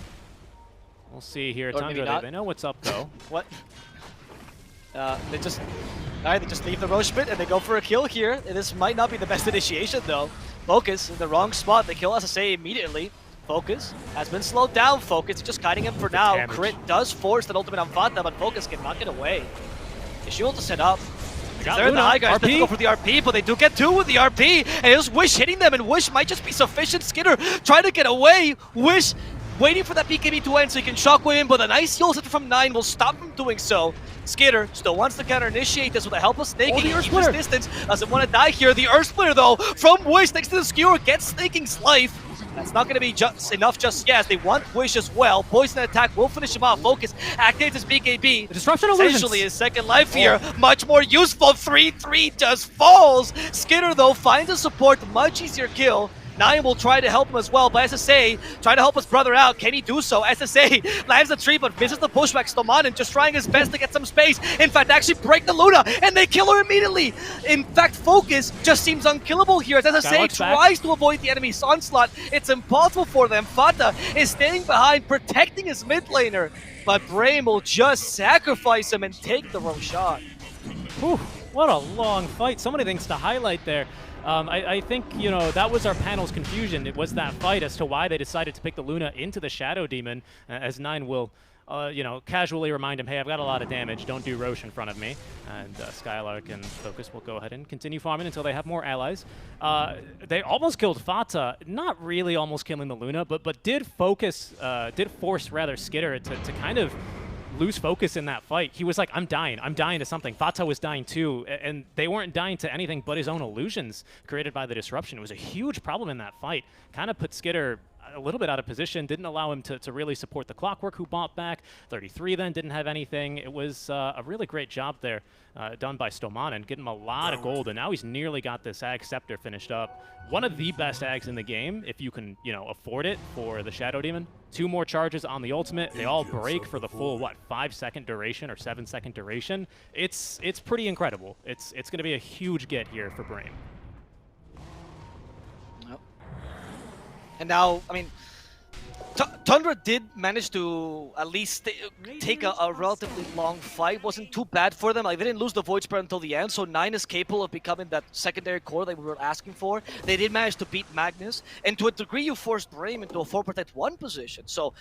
We'll see here. Tundra, they know what's up, though. What? They just leave the Rosh bit and they go for a kill here. This might not be the best initiation, though. Focus in the wrong spot. They kill SSA immediately. Focus has been slowed down. Focus just kiting him for now. Damage. Crit does force that ultimate on Fata, but Focus cannot get away. Is she able to set up? They're in the high guys, they go for the RP, but they do get 2 with the RP, and it was Wish hitting them, and Wish might just be sufficient. Skitter trying to get away. Wish waiting for that BKB to end so he can shockwave him, but a nice heal set from 9 will stop him doing so. Skitter still wants to counter-initiate this with a help of Snaking. He keeps his distance, doesn't want to die here. The Earth Splitter, though, from Wish next to the Skewer gets Snaking's life. That's not going to be just enough just yet, as they want Wish as well. Poison attack will finish him off. Focus activates his BKB. The disruption illusions. Essentially his second life here, much more useful. 3-3 just falls. Skitter, though, finds a support, much easier kill. Nine will try to help him as well, but SSA trying to help his brother out. Can he do so? SSA lands the tree, but misses the pushback. Stomanen just trying his best to get some space. In fact, actually break the Luna, and they kill her immediately. In fact, Focus just seems unkillable here as SSA tries to avoid the enemy's onslaught. It's impossible for them. Fata is staying behind, protecting his mid laner, but Brame will just sacrifice him and take the wrong shot. Whew, what a long fight. So many things to highlight there. I think, you know, that was our panel's confusion. It was that fight as to why they decided to pick the Luna into the Shadow Demon, as Nine will, you know, casually remind him, hey, I've got a lot of damage, don't do Roche in front of me. And Skylark and Focus will go ahead and continue farming until they have more allies. They almost killed Fata, not really almost killing the Luna, but did force rather Skitter to kind of lose focus in that fight. He was like, I'm dying to something. Fata was dying too, and they weren't dying to anything but his own illusions created by the disruption. It was a huge problem in that fight. Kind of put Skitter a little bit out of position, didn't allow him to really support the Clockwork, who bought back. 33 then didn't have anything. It was a really great job there done by Stomanen, getting him a lot of gold, and now he's nearly got this Ag Scepter finished up. One of the best Ags in the game, if you can, you know, afford it for the Shadow Demon. 2 more charges on the ultimate. They all break for the full, what, 5-second duration or 7-second duration. It's pretty incredible. It's going to be a huge get here for Brame. Yep. And now, I mean, Tundra did manage to at least take a relatively long fight. Wasn't too bad for them. Like, they didn't lose the Void Spirit until the end, so 9 is capable of becoming that secondary core that we were asking for. They did manage to beat Magnus, and to a degree you forced Brame into a 4-protect-1 position. So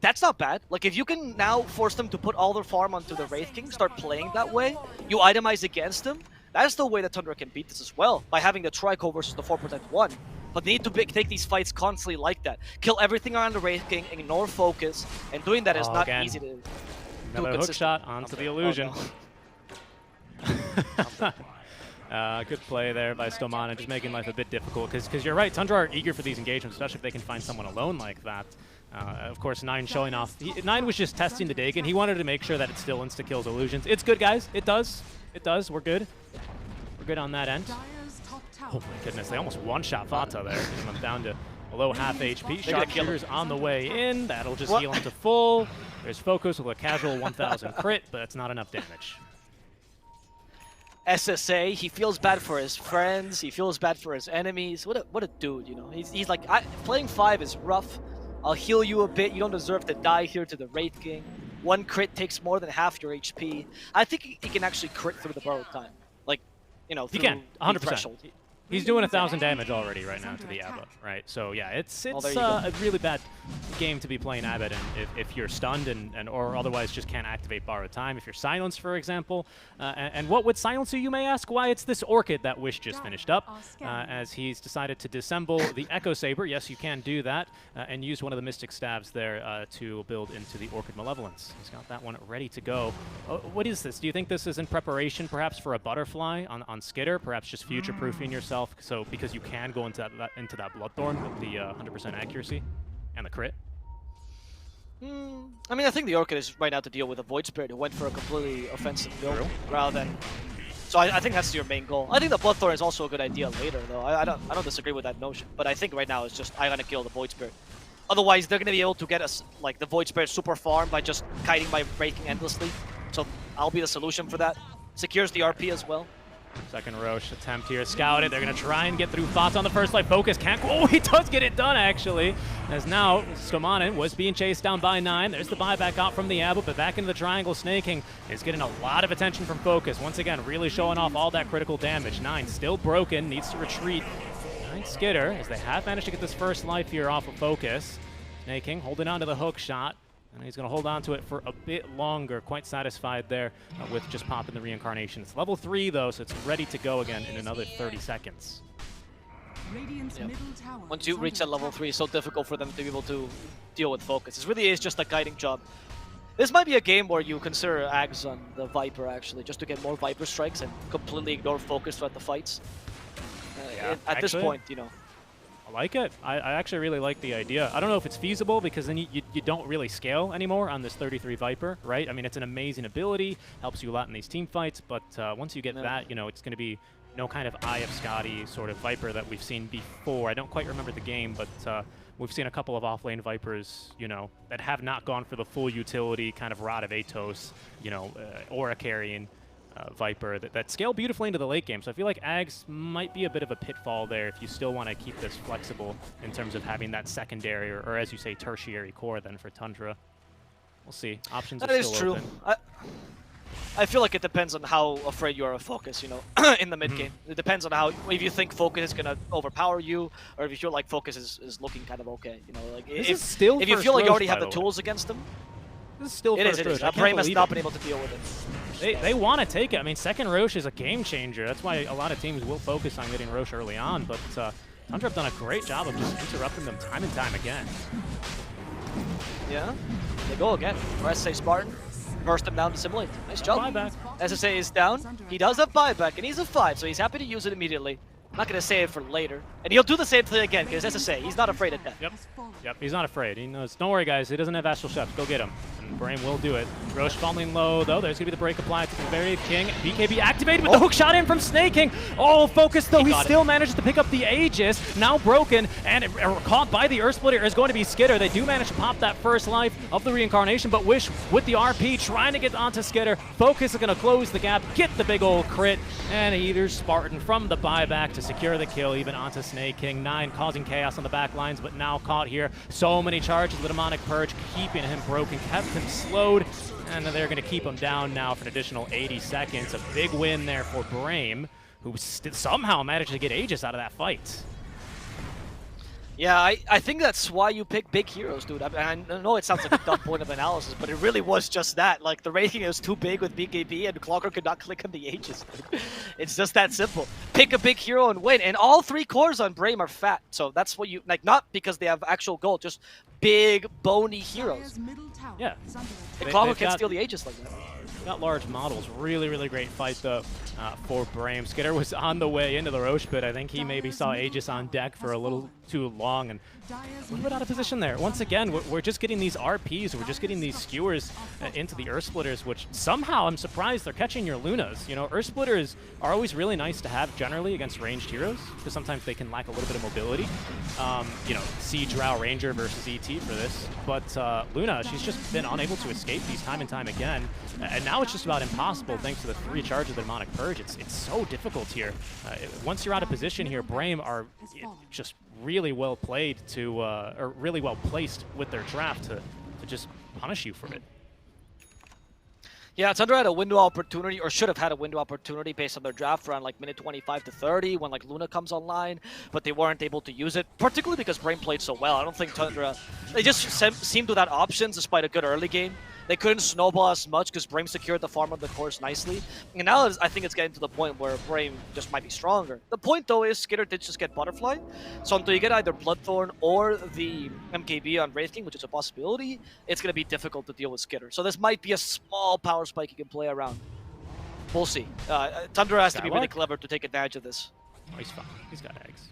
that's not bad. Like, if you can now force them to put all their farm onto the Wraith King, start playing that way, you itemize against them, that's the way that Tundra can beat this as well, by having the Trico versus the 4-protect-1. But they need to take these fights constantly like that. Kill everything around the Wraith King, ignore focus, and doing that is not again. easy to do. Another hook shot onto the illusion. Oh, no. Good play there by Stomanen, just making life a bit difficult, because you're right, Tundra are eager for these engagements, especially if they can find someone alone like that. Of course, 9 showing off. 9 was just testing the dig, and he wanted to make sure that it still insta-kills illusions. It's good, guys. It does. It does. We're good. We're good on that end. Oh my goodness, they almost one-shot Fata there, getting them down to below half HP. Sharpshooter's on the way in. That'll just heal him to full. There's Focus with a casual 1,000 crit, but it's not enough damage. SSA, he feels bad for his friends, he feels bad for his enemies. What a dude, you know. He's like, playing 5 is rough. I'll heal you a bit. You don't deserve to die here to the Wraith King. 1 crit takes more than half your HP. I think he can actually crit through the borrowed time. Like, you know, he can, 100%. Threshold. He's doing 1,000 damage already right now to the Ava, right? So yeah, it's a really bad game to be playing Abbott, and if you're stunned or otherwise just can't activate borrowed time. If you're silenced, for example, and what would silence you may ask? Why, it's this Orchid that Wish just finished up, as he's decided to disassemble the Echo Saber. Yes, you can do that, and use one of the Mystic Stabs there to build into the Orchid Malevolence. He's got that one ready to go. What is this? Do you think this is in preparation, perhaps, for a Butterfly on Skitter? Perhaps just future-proofing yourself, so because you can go into that Bloodthorn with the 100% accuracy and the crit? I mean, I think the Orchid is right now to deal with a Void Spirit who went for a completely offensive build rather than. So I think that's your main goal. I think the Bloodthorn is also a good idea later, though. I don't disagree with that notion, but I think right now it's just I gotta kill the Void Spirit. Otherwise, they're gonna be able to get us like the Void Spirit super farm by just kiting my Wraith King endlessly. So I'll be the solution for that. Secures the RP as well. Second Roche attempt here, scouted. They're going to try and get through Fata on the first life. Focus can't. Oh, he does get it done, actually. As now, Stomanen was being chased down by 9. There's the buyback out from the Abu, but back into the triangle. Snaking is getting a lot of attention from Focus. Once again, really showing off all that critical damage. 9 still broken, needs to retreat. 9 Skitter, as they have managed to get this first life here off of Focus. Snaking holding on to the hook shot. And he's going to hold on to it for a bit longer. Quite satisfied there with just popping the reincarnation. It's level 3, though, so it's ready to go again in another 30 seconds. Yep. Once you reach that level 3, it's so difficult for them to be able to deal with Focus. It really is just a guiding job. This might be a game where you consider Ags on the Viper, actually, just to get more Viper strikes and completely ignore Focus throughout the fights. At this point, you know. I like it. I actually really like the idea. I don't know if it's feasible, because then you don't really scale anymore on this 33 Viper, right? I mean, it's an amazing ability, helps you a lot in these team fights, but once you get that, you know, it's going to be no kind of Eye of Scotty sort of Viper that we've seen before. I don't quite remember the game, but we've seen a couple of offlane Vipers, you know, that have not gone for the full utility kind of Rod of Atos, you know, Aura carrying Viper that scale beautifully into the late game. So I feel like Ags might be a bit of a pitfall there if you still want to keep this flexible in terms of having that secondary or as you say, tertiary core then for Tundra. We'll see. Options are still open. That is true. I feel like it depends on how afraid you are of focus, you know, in the mid game. It depends on how, if you think focus is gonna overpower you, or if you feel like focus is looking kind of okay, you know, like This is still if you first feel like you Roche, already by have the way. tools against them, This is still it first is. Roche. I can't Brame has believe not it. been able to deal with it. They want to take it. I mean, second Roche is a game changer. That's why a lot of teams will focus on getting Roche early on. But Tundra have done a great job of just interrupting them time and time again. Yeah, they go again. Press say Spartan, burst him down to simulate. Nice job. Buyback. SSA is down. He does have buyback, and he's a 5, so he's happy to use it immediately. I'm not going to save it for later. And he'll do the same thing again, because SSA, he's not afraid of death. Yep, he's not afraid. He knows. Don't worry, guys. He doesn't have Astral Chefs. Go get him. And Brame will do it. Roche falling low, though. There's going to be the break applied to the very King. BKB activated with the hook shot in from Snaking. Oh, focus, though. He still manages to pick up the Aegis. Now broken and caught by the Earth Splitter is going to be Skitter. They do manage to pop that first life of the reincarnation, but Wish with the RP trying to get onto Skitter. Focus is going to close the gap, get the big old crit, and either Spartan from the buyback to secure the kill, even onto Snake King. 9 causing chaos on the back lines, but now caught here. So many charges, the Demonic Purge keeping him broken, kept him slowed, and they're going to keep him down now for an additional 80 seconds. A big win there for Brame, who somehow managed to get Aegis out of that fight. Yeah, I think that's why you pick big heroes, dude. I know it sounds like a dumb point of analysis, but it really was just that. Like, the rating is too big with BKB, and Clocker could not click on the Aegis. It's just that simple. Pick a big hero and win. And all 3 cores on Brame are fat, so that's what you... Like, not because they have actual gold, just big, bony heroes. Yeah. And Clocker can steal the Aegis like that. Got large models. Really, really great fight, though, for Brame. Skitter was on the way into the Roche pit. I think he maybe saw Aegis on deck for a little too long and a little bit out of position there. Once again, we're just getting these RPs. We're just getting these skewers into the Earth Splitters, which somehow I'm surprised they're catching your Lunas. You know, Earth Splitters are always really nice to have generally against ranged heroes because sometimes they can lack a little bit of mobility. You know, Siege Drow Ranger versus ET for this. But Luna, she's just been unable to escape these time and time again. And now it's just about impossible thanks to the 3 charges of the Demonic Purge. It's so difficult here. Once you're out of position here, Brame are just really well played to, or really well placed with their draft to just punish you for it. Yeah, Tundra had a window opportunity, or should have had a window opportunity based on their draft around like minute 25 to 30 when like Luna comes online, but they weren't able to use it, particularly because Brame played so well. I don't think Tundra, they just seemed without options despite a good early game. They couldn't snowball as much because Brame secured the farm of the course nicely. And now I think it's getting to the point where Brame just might be stronger. The point though is Skitter did just get Butterfly. So until you get either Bloodthorn or the MKB on Wraith King, which is a possibility, it's going to be difficult to deal with Skitter. So this might be a small power spike you can play around. We'll see. Tundra has to be really clever to take advantage of this. Oh, he's fine. He's got eggs.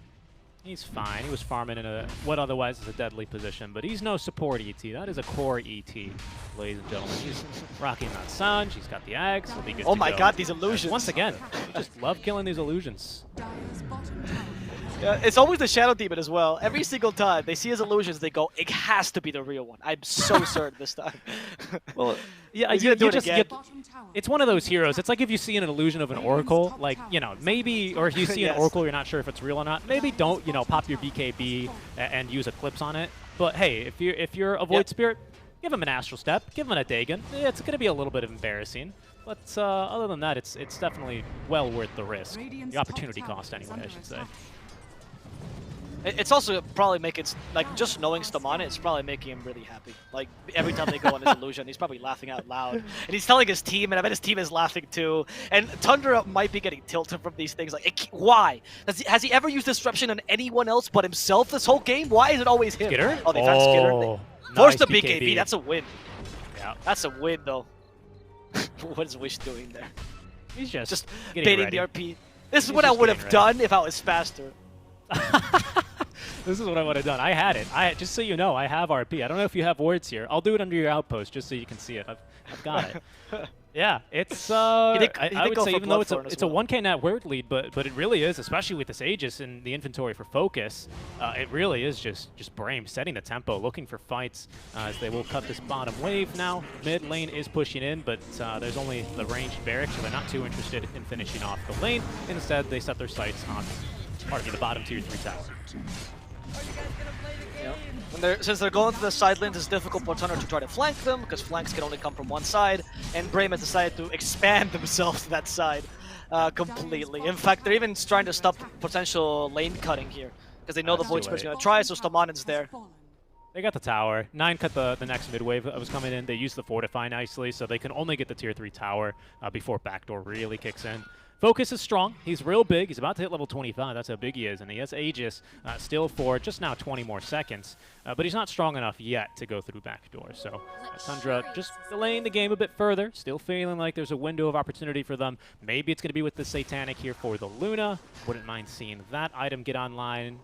He's fine. He was farming in what otherwise is a deadly position, but he's no support ET. That is a core ET, ladies and gentlemen. He's rocking that Sun. He's got the eggs. He'll be good Oh to my go. god, these illusions. Once again, I just love killing these illusions. Yeah, it's always the Shadow Demon as well. Every single time they see his illusions, they go, it has to be the real one. I'm so certain this time. Well, yeah, He's gonna do it just again. it's one of those heroes. It's like if you see an illusion of an Oracle, like, you know, maybe, or if you see Yes. an Oracle, you're not sure if it's real or not, maybe don't, you know, pop your BKB and use Eclipse on it. But hey, if you're a Void Spirit, give him an Astral Step, give him a Dagon. Yeah, it's going to be a little bit embarrassing. But other than that, it's definitely well worth the risk. The opportunity cost, anyway, I should say. It's also probably making, like, just knowing Stamana, it's probably making him really happy. Like, every time they go on his illusion, he's probably laughing out loud. And he's telling his team, and I bet his team is laughing too. And Tundra might be getting tilted from these things. Like, why? Has he ever used Disruption on anyone else but himself this whole game? Why is it always him? Skitter? Oh, they found Skitter. Nice Forced the BKB. That's a win. Yeah. That's a win, though. What is Wish doing there? He's just baiting ready. the RP. This is He's what I just would have getting done if I was faster. This is what I would have done. I had it. Just so you know, I have RP. I don't know if you have words here. I'll do it under your outpost just so you can see it. I've got it. Yeah, it's I would say even though it's a 1K net word lead, but it really is, especially with this Aegis in the inventory for focus. It really is just Brame setting the tempo, looking for fights as they will cut this bottom wave now. Mid lane is pushing in, but there's only the ranged barrack, so they're not too interested in finishing off the lane. Instead, they set their sights on the bottom tier 3 tower. Are you guys gonna play You know, since they're going to the side lanes, it's difficult for Tundra to try to flank them because flanks can only come from one side, and Brame has decided to expand themselves to that side completely. In fact, they're even trying to stop potential lane cutting here because they know the Void Spirit's going to try, so Stomanen's there. They got the tower. 9 cut the next mid wave that was coming in. They used the Fortify nicely, so they can only get the tier 3 tower before backdoor really kicks in. Focus is strong. He's real big. He's about to hit level 25. That's how big he is. And he has Aegis still for just now 20 more seconds. But he's not strong enough yet to go through backdoor. So Tundra just delaying the game a bit further. Still feeling like there's a window of opportunity for them. Maybe it's going to be with the Satanic here for the Luna. Wouldn't mind seeing that item get online.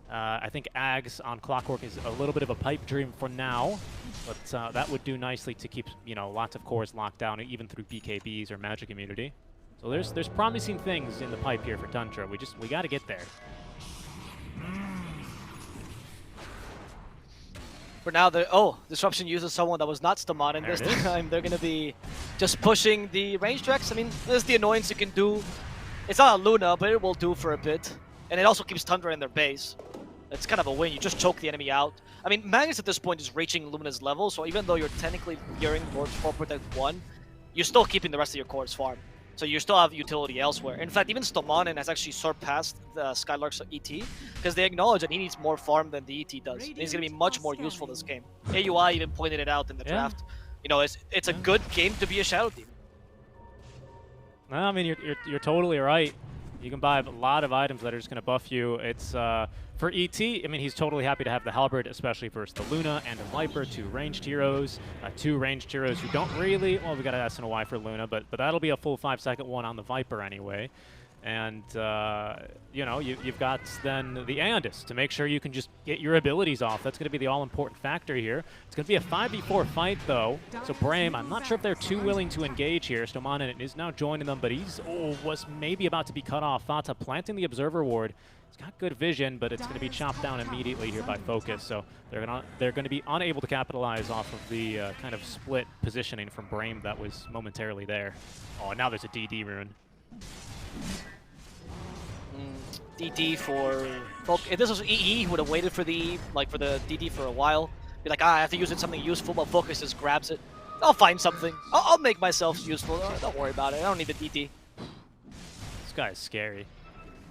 I think Ags on Clockwork is a little bit of a pipe dream for now, but that would do nicely to keep lots of cores locked down, even through BKBs or Magic Immunity. So there's promising things in the pipe here for Tundra. We got to get there. For now, Disruption uses someone that was not Stomanen this time. They're going to be just pushing the range tracks. I mean, this is the annoyance you can do. It's not a Luna, but it will do for a bit. And it also keeps Tundra in their base. It's kind of a win. You just choke the enemy out. I mean, Magnus at this point is reaching Lumina's level, so even though you're technically gearing towards 4 Protect 1, you're still keeping the rest of your cores farm. So you still have utility elsewhere. In fact, even Stomanen has actually surpassed the Skylark's ET, because they acknowledge that he needs more farm than the ET does. And he's going to be much more useful this game. AUI even pointed it out in the draft. You know, it's a good game to be a Shadow Demon. No, I mean, you're totally right. You can buy a lot of items that are just going to buff you. It's for ET, I mean, he's totally happy to have the Halberd, especially versus the Luna and the Viper, 2 ranged heroes. 2 ranged heroes who don't really, well, we got an S and a Y for Luna, but that'll be a full 5-second one on the Viper anyway. And, you've got then the Aeondis to make sure you can just get your abilities off. That's going to be the all-important factor here. It's going to be a 5v4 fight, though. So Brame, I'm not sure if they're too willing to engage here. Stomanen is now joining them, but was maybe about to be cut off. Fata planting the Observer Ward. He's got good vision, but it's going to be chopped down immediately here by Focus. So they're going to be unable to capitalize off of the kind of split positioning from Brame that was momentarily there. Oh, and now there's a DD rune. DD for if this was EE, he would have waited for the DD for a while. Be like, I have to use it something useful, but Focus just grabs it. I'll find something. I'll make myself useful. Don't worry about it. I don't need the DD. This guy is scary.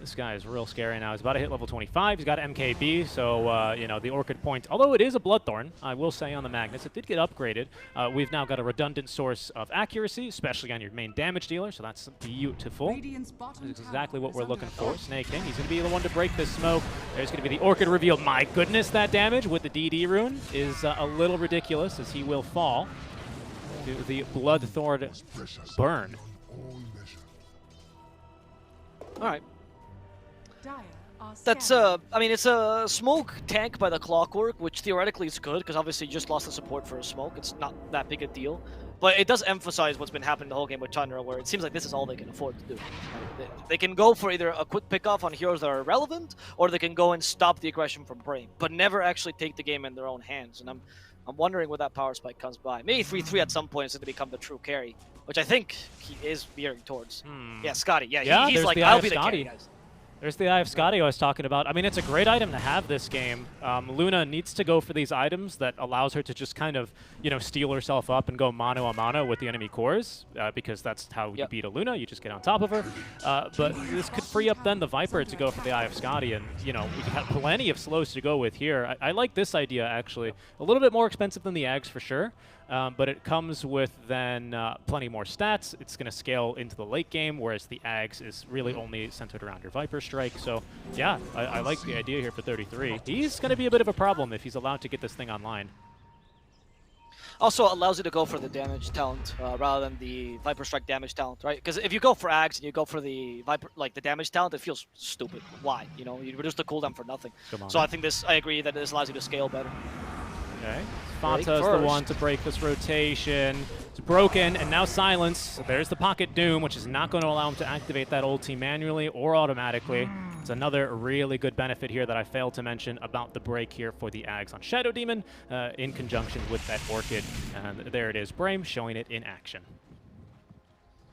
This guy is real scary now. He's about to hit level 25. He's got MKB, so, the Orchid Point, although it is a Bloodthorn, I will say on the Magnus, it did get upgraded. We've now got a redundant source of accuracy, especially on your main damage dealer, so that's beautiful. That's exactly what we're looking for. Snake King, he's going to be the one to break this smoke. There's going to be the Orchid reveal. My goodness, that damage with the DD rune is a little ridiculous, as he will fall to the Bloodthorn burn. All right. That's I mean, it's a smoke tank by the Clockwork, which theoretically is good, because obviously you just lost the support for a smoke. It's not that big a deal. But it does emphasize what's been happening the whole game with Tundra, where it seems like this is all they can afford to do. They can go for either a quick pickoff on heroes that are relevant, or they can go and stop the aggression from Brame, but never actually take the game in their own hands. And I'm wondering where that power spike comes by. Maybe 3-3 at some point is going to become the true carry, which I think he is veering towards. Yeah, Scotty. Yeah, he's like, I'll be the carry, guys. There's the Eye of Scotty I was talking about. I mean, it's a great item to have this game. Luna needs to go for these items that allows her to just kind of, steel herself up and go mano a mano with the enemy cores, because that's how you beat a Luna. You just get on top of her. But this could free up then the Viper to go for the Eye of Scotty, and, we have plenty of slows to go with here. I like this idea, actually. A little bit more expensive than the Ags for sure. But it comes with then plenty more stats. It's going to scale into the late game, whereas the Ags is really only centered around your Viper Strike. So, yeah, I like the idea here for 33. He's going to be a bit of a problem if he's allowed to get this thing online. Also allows you to go for the damage talent rather than the Viper Strike damage talent, right? Because if you go for Ags and you go for the Viper, the damage talent, it feels stupid. Why? You reduce the cooldown for nothing. So I think I agree that this allows you to scale better. Okay, Fanta's the one to break this rotation. It's broken, and now Silence. So there's the Pocket Doom, which is not going to allow him to activate that ulti manually or automatically. It's another really good benefit here that I failed to mention about the break here for the Ags on Shadow Demon in conjunction with that Orchid. And there it is, Brame showing it in action.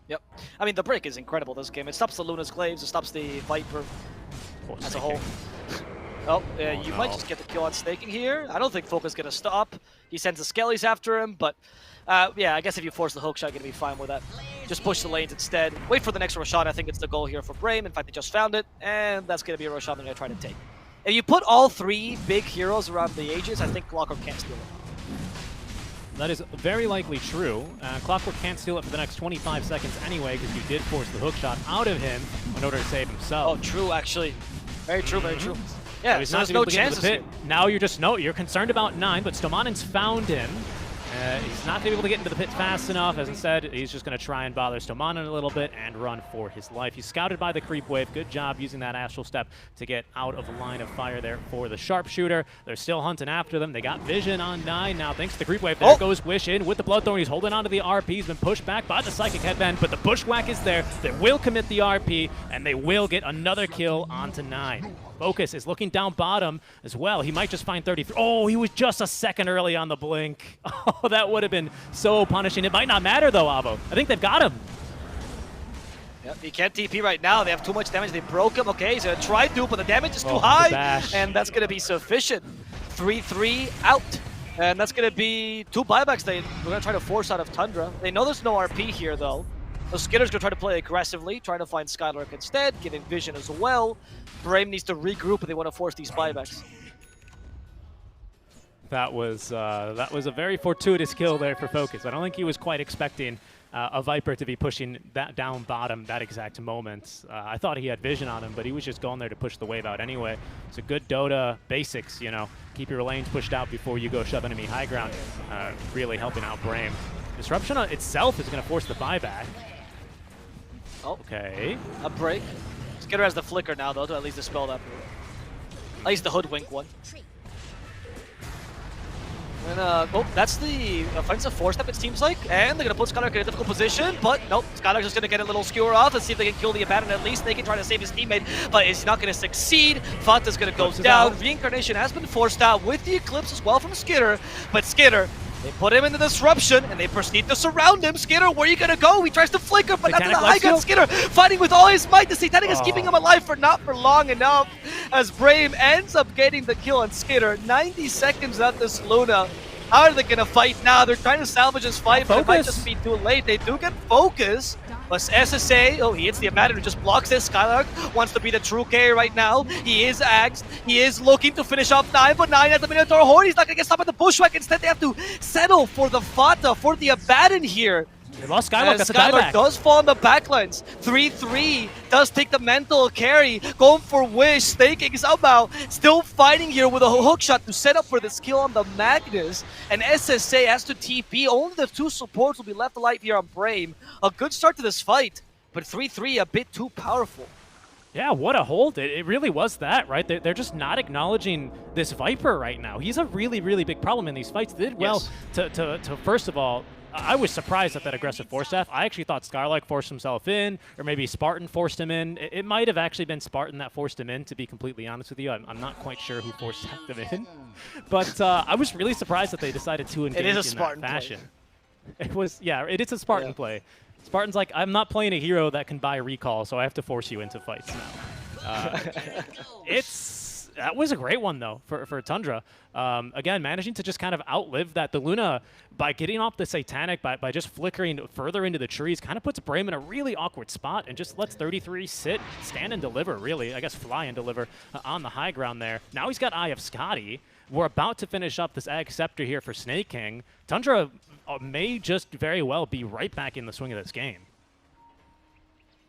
Yep. I mean, the break is incredible this game. It stops the Luna's Glaives, it stops the Viper as a whole. Oh, you might just get the kill on Snaking here. I don't think Focus gonna stop. He sends the Skellies after him, but yeah, I guess if you force the hookshot, you're gonna be fine with that. Just push the lanes instead. Wait for the next Roshan. I think it's the goal here for Brame. In fact, they just found it, and that's gonna be a Roshan they're gonna try to take. If you put all 3 big heroes around the Aegis, I think Clockwork can't steal it. That is very likely true. Clockwork can't steal it for the next 25 seconds anyway, because you did force the hookshot out of him in order to save himself. Oh, true, actually. Very true, very true. Yeah, so he's so not there's no able to get into chances the pit. here. Now you're concerned about 9, but Stomanen's found him. He's not able to get into the pit fast enough. As I said, he's just going to try and bother Stomanen a little bit and run for his life. He's scouted by the creep wave. Good job using that astral step to get out of the line of fire there for the sharpshooter. They're still hunting after them. They got vision on 9 now thanks to the creep wave. There goes Wish in with the Bloodthorn. He's holding onto the RP. He's been pushed back by the Psychic Headband, but the Bushwhack is there. They will commit the RP, and they will get another kill onto 9. Focus is looking down bottom as well. He might just find 33. Oh, he was just a second early on the blink. Oh, that would have been so punishing. It might not matter, though, Avo. I think they've got him. Yep, he can't TP right now. They have too much damage. They broke him. Okay, he's going to try to, but the damage is too high, and that's going to be sufficient. 3-3 out. And that's going to be 2 buybacks we're going to try to force out of Tundra. They know there's no RP here, though. So Skitter's going to try to play aggressively, trying to find Skylark instead, getting vision as well. Brame needs to regroup if they want to force these buybacks. That was a very fortuitous kill there for Focus. I don't think he was quite expecting a Viper to be pushing that down bottom that exact moment. I thought he had vision on him, but he was just going there to push the wave out anyway. It's a good Dota basics, you know. Keep your lanes pushed out before you go shove enemy high ground. Really helping out Brame. Disruption itself is going to force the buyback. Oh, okay. A break. Skitter has the flicker now, though, to at least dispel that. At least the hoodwink one. And, oh, that's the offensive 4-step, it seems like. And they're going to put Skylark in a difficult position, but nope. Skylark's just going to get a little skewer off and see if they can kill the Abaddon at least. They can try to save his teammate, but it's not going to succeed. Fata's going to go down. Reincarnation has been forced out with the Eclipse as well from Skitter, but Skitter, they put him in the disruption, and they proceed to surround him. Skitter, where are you going to go? He tries to flicker, but not to the high gun. Skitter fighting with all his might. The Satanic is keeping him alive for not for long enough, as Brame ends up getting the kill on Skitter. 90 seconds at this Luna. How are they going to fight now? They're trying to salvage his fight, but it might just be too late. They do get focus. But SSA, oh, he hits the Abaddon who just blocks this. Skylark wants to be the true carry right now. He is axed. He is looking to finish off 9, but 9 has the Minotaur Horn. He's not going to get stopped by the Bushwhack. Instead, they have to settle for the Fata, for the Abaddon here. They lost Skylark, that's a Skylark dieback. does fall on the backlines. 3-3 does take the mental carry. Going for Wish, staking somehow. Still fighting here with a hook shot to set up for this kill on the Magnus. And SSA has to TP. Only the 2 supports will be left alive here on Brame. A good start to this fight, but 3-3 a bit too powerful. Yeah, what a hold. It really was that, right? They're just not acknowledging this Viper right now. He's a really, really big problem in these fights. They did well to first of all, I was surprised at that aggressive force staff. I actually thought Skylark forced himself in, or maybe Spartan forced him in. It might have actually been Spartan that forced him in, to be completely honest with you. I'm not quite sure who forced him in. But I was really surprised that they decided to engage in that fashion. It was, yeah, it is a Spartan play. Spartan's like, I'm not playing a hero that can buy recall, so I have to force you into fights now. That was a great one, though, for Tundra. Again, managing to just kind of outlive that. The Luna, by getting off the Satanic, by just flickering further into the trees, kind of puts Brame in a really awkward spot and just lets 33 sit, stand and deliver, really. I guess fly and deliver on the high ground there. Now he's got Eye of Scotty. We're about to finish up this Ag Scepter here for Snake King. Tundra may just very well be right back in the swing of this game.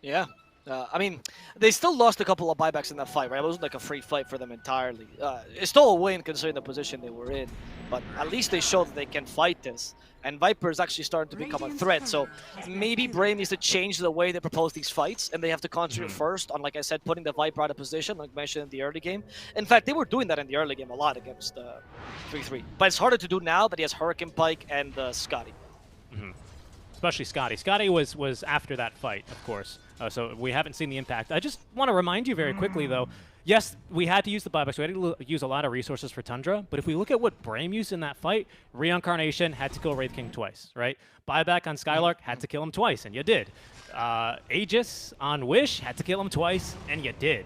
Yeah. I mean, they still lost a couple of buybacks in that fight, right? It wasn't like a free fight for them entirely. It's still a win considering the position they were in, but at least they showed that they can fight this. And Viper is actually starting to become a threat, so maybe Brame needs to change the way they propose these fights, and they have to concentrate first on, like I said, putting the Viper out of position, like mentioned in the early game. In fact, they were doing that in the early game a lot against 3-3. But it's harder to do now that he has Hurricane Pike and Scotty. Especially Scotty. Scotty was after that fight, of course. So we haven't seen the impact. I just want to remind you very quickly, though, yes, we had to use the buybacks. We had to use a lot of resources for Tundra. But if we look at what Brame used in that fight, Reincarnation had to kill Wraith King twice, right? Buyback on Skylark had to kill him twice, and you did. Aegis on Wish had to kill him twice, and you did.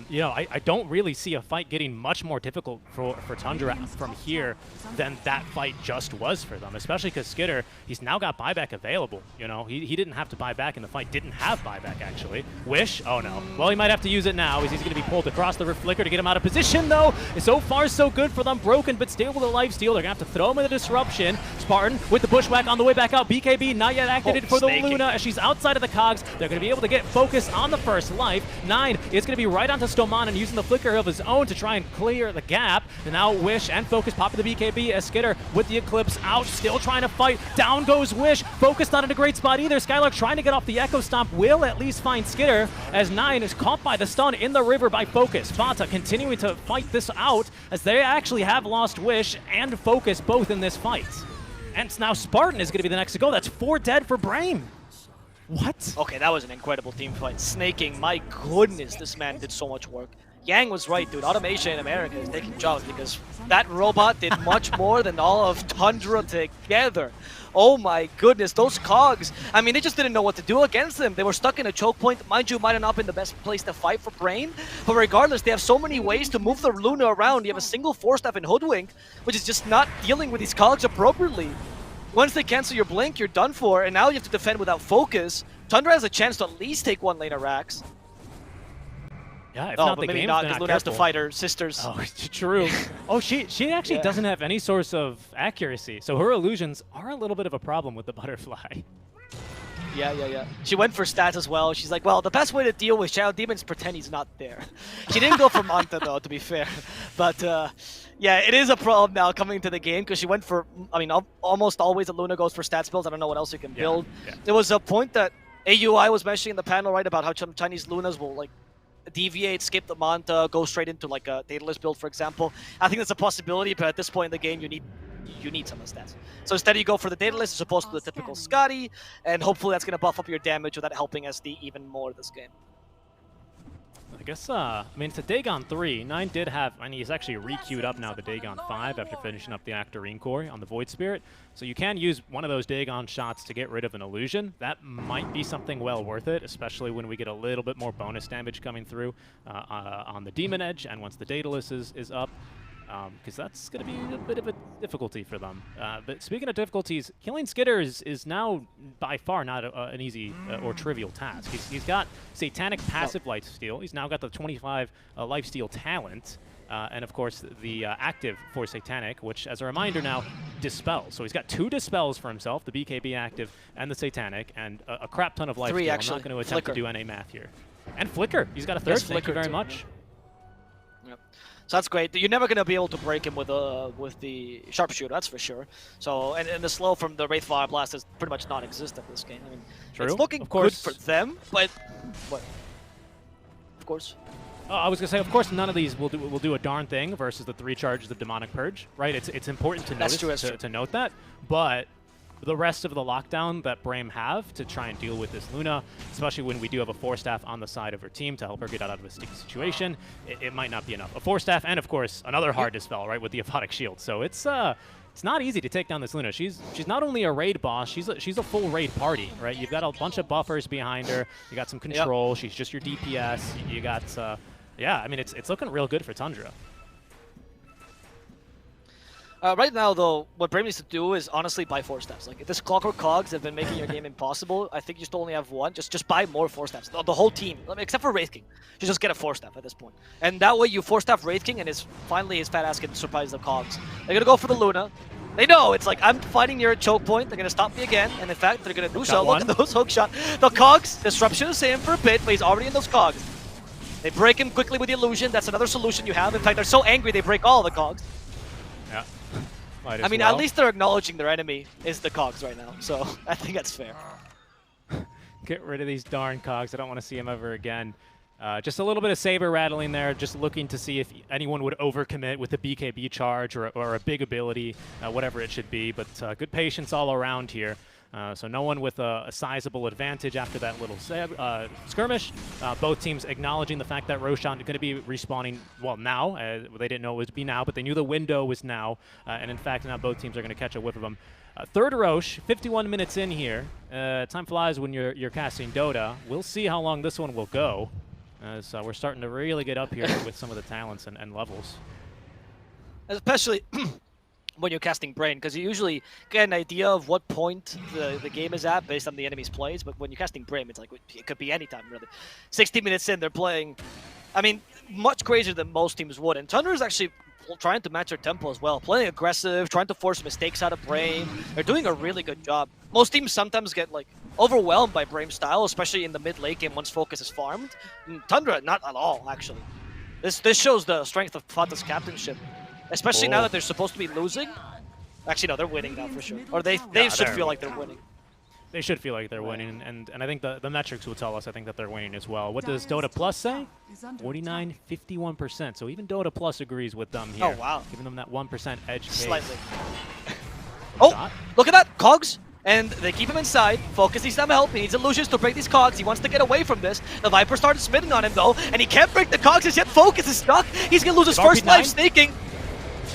You know, I don't really see a fight getting much more difficult for Tundra from here than that fight just was for them, especially because Skitter, he's now got buyback available. You know, he didn't have to buy back in the fight, didn't have buyback actually. Wish, oh no. Well, he might have to use it now as he's going to be pulled across the Flicker to get him out of position though. So far so good for them, broken but stable with a lifesteal. They're going to have to throw him in the disruption. Spartan with the bushwhack on the way back out. BKB not yet activated for the Luna as she's outside of the cogs. They're going to be able to get focus on the first life. 9 is going to be right onto Stoman and using the flicker of his own to try and clear the gap. And now Wish and Focus popping the BKB as Skitter with the Eclipse out, still trying to fight. Down goes Wish. Focus not in a great spot either. Skylark trying to get off the Echo Stomp will at least find Skitter as 9 is caught by the stun in the river by Focus. Fata continuing to fight this out as they actually have lost Wish and Focus both in this fight. And now Spartan is going to be the next to go. That's 4 dead for Brame. What? Okay, that was an incredible team fight. Snaking, my goodness, this man did so much work. Yang was right, dude. Automation in America is taking jobs because that robot did much more than all of Tundra together. Oh my goodness, those cogs. I mean, they just didn't know what to do against them. They were stuck in a choke point. Mind you, might have not been the best place to fight for Brame. But regardless, they have so many ways to move the Luna around. You have a single 4-staff in Hoodwink, which is just not dealing with these cogs appropriately. Once they cancel your blink, you're done for, and now you have to defend without focus. Tundra has a chance to at least take 1 lane of Rax. Yeah, if Oh, not but the maybe game, not, because Luna has to careful. fight her sisters. Oh, true. Oh, she actually Yeah. doesn't have any source of accuracy, so her illusions are a little bit of a problem with the butterfly. Yeah. She went for stats as well. She's like, well, the best way to deal with Shadow Demon is pretend he's not there. She didn't go for Manta, though, to be fair. But, yeah, it is a problem now coming into the game because she went for, I mean, almost always a Luna goes for stats builds. I don't know what else you can build. Yeah. There was a point that AUI was mentioning in the panel, right, about how some Chinese Lunas will, like, deviate, skip the Manta, go straight into, like, a Daedalus build, for example. I think that's a possibility, but at this point in the game, you need some of the stats. So instead you go for the Daedalus as opposed to the typical Scotty, and hopefully that's going to buff up your damage without helping SD even more this game. I guess, I mean, it's a Dagon 3. 9 did have, I mean, he's actually re-queued up now the Dagon 5 after finishing up the Actorine core on the Void Spirit. So you can use one of those Dagon shots to get rid of an illusion. That might be something well worth it, especially when we get a little bit more bonus damage coming through on the Demon Edge and once the Daedalus is up. Because that's going to be a bit of a difficulty for them. But speaking of difficulties, killing Skitter is now by far not an easy or trivial task. He's got Satanic passive lifesteal. He's now got the 25 lifesteal talent. And of course, the active for Satanic, which, as a reminder now, dispels. So he's got 2 dispels for himself, the BKB active and the Satanic, and a crap ton of lifesteal. 3, I'm actually. not going to attempt Flicker. to do NA math here. And Flicker. He's got a 3rd. Yes, Thank you Flicker very too, much. Yep. So that's great. You're never going to be able to break him with the sharpshooter, that's for sure. So and the slow from the Wraith Fire Blast is pretty much non-existent in this game. I mean, True. it's looking Of good course. for them, but what? Of course. Oh, I was gonna say, of course, none of these will do a darn thing versus the 3 charges of Demonic Purge, right? It's important to That's notice true, to note that, but the rest of the lockdown that Brame have to try and deal with this Luna, especially when we do have a 4-staff on the side of her team to help her get out of a sticky situation, it might not be enough. A 4-staff and, of course, another hard dispel, right, with the Aphotic Shield. So it's not easy to take down this Luna. She's not only a raid boss, she's a full raid party, right? You've got a bunch of buffers behind her. You got some control. Yep. She's just your DPS. You got, yeah, I mean, it's looking real good for Tundra. Right now, though, what Brame needs to do is honestly buy 4-staffs. Like, if this Clockwork Cogs have been making your game impossible, I think you still only have 1. Just buy more 4-staffs. The whole team, except for Wraith King. You just get a 4-staff at this point. And that way you 4-staff Wraith King, and finally his fat ass can surprise the Cogs. They're going to go for the Luna. They know, it's like, I'm fighting near a choke point, they're going to stop me again, and in fact, they're going to do so. Look at those hook shot. The Cogs, Disruption is saving for a bit, but he's already in those Cogs. They break him quickly with the illusion. That's another solution you have. In fact, they're so angry they break all the Cogs. Yeah. I mean, at least they're acknowledging their enemy is the Cogs right now, so I think that's fair. Get rid of these darn Cogs. I don't want to see them ever again. Just a little bit of saber rattling there, just looking to see if anyone would overcommit with a BKB charge or a big ability, whatever it should be. But good patience all around here. So no one with a sizable advantage after that little skirmish. Both teams acknowledging the fact that Roshan is going to be respawning, well, now. They didn't know it would be now, but they knew the window was now. And in fact, now both teams are going to catch a whiff of them. 3rd Roche, 51 minutes in here. Time flies when you're casting Dota. We'll see how long this one will go. as we're starting to really get up here with some of the talents and levels. Especially when you're casting Brame, because you usually get an idea of what point the game is at based on the enemy's plays, but when you're casting Brame, it's like it could be any time, really. 60 minutes in, they're playing, I mean, much crazier than most teams would, and Tundra is actually trying to match their tempo as well, playing aggressive, trying to force mistakes out of Brame. They're doing a really good job. Most teams sometimes get like overwhelmed by Brame's style, especially in the mid-late game once focus is farmed. And Tundra, not at all, actually. This shows the strength of Fata's captainship. Especially now that they're supposed to be losing. Actually, no, they're winning now for sure. Or they should feel like they're winning. They should feel like they're winning, and I think the metrics will tell us, I think, that they're winning as well. What does Dota Plus say? 49, 51%. So even Dota Plus agrees with them here. Oh, wow. Giving them that 1% edge case. Slightly. Oh, look at that. Cogs. And they keep him inside. Focus needs some help. He needs illusions to break these cogs. He wants to get away from this. The Viper started spitting on him, though, and he can't break the cogs as yet. Focus is stuck. He's going to lose his first life snaking.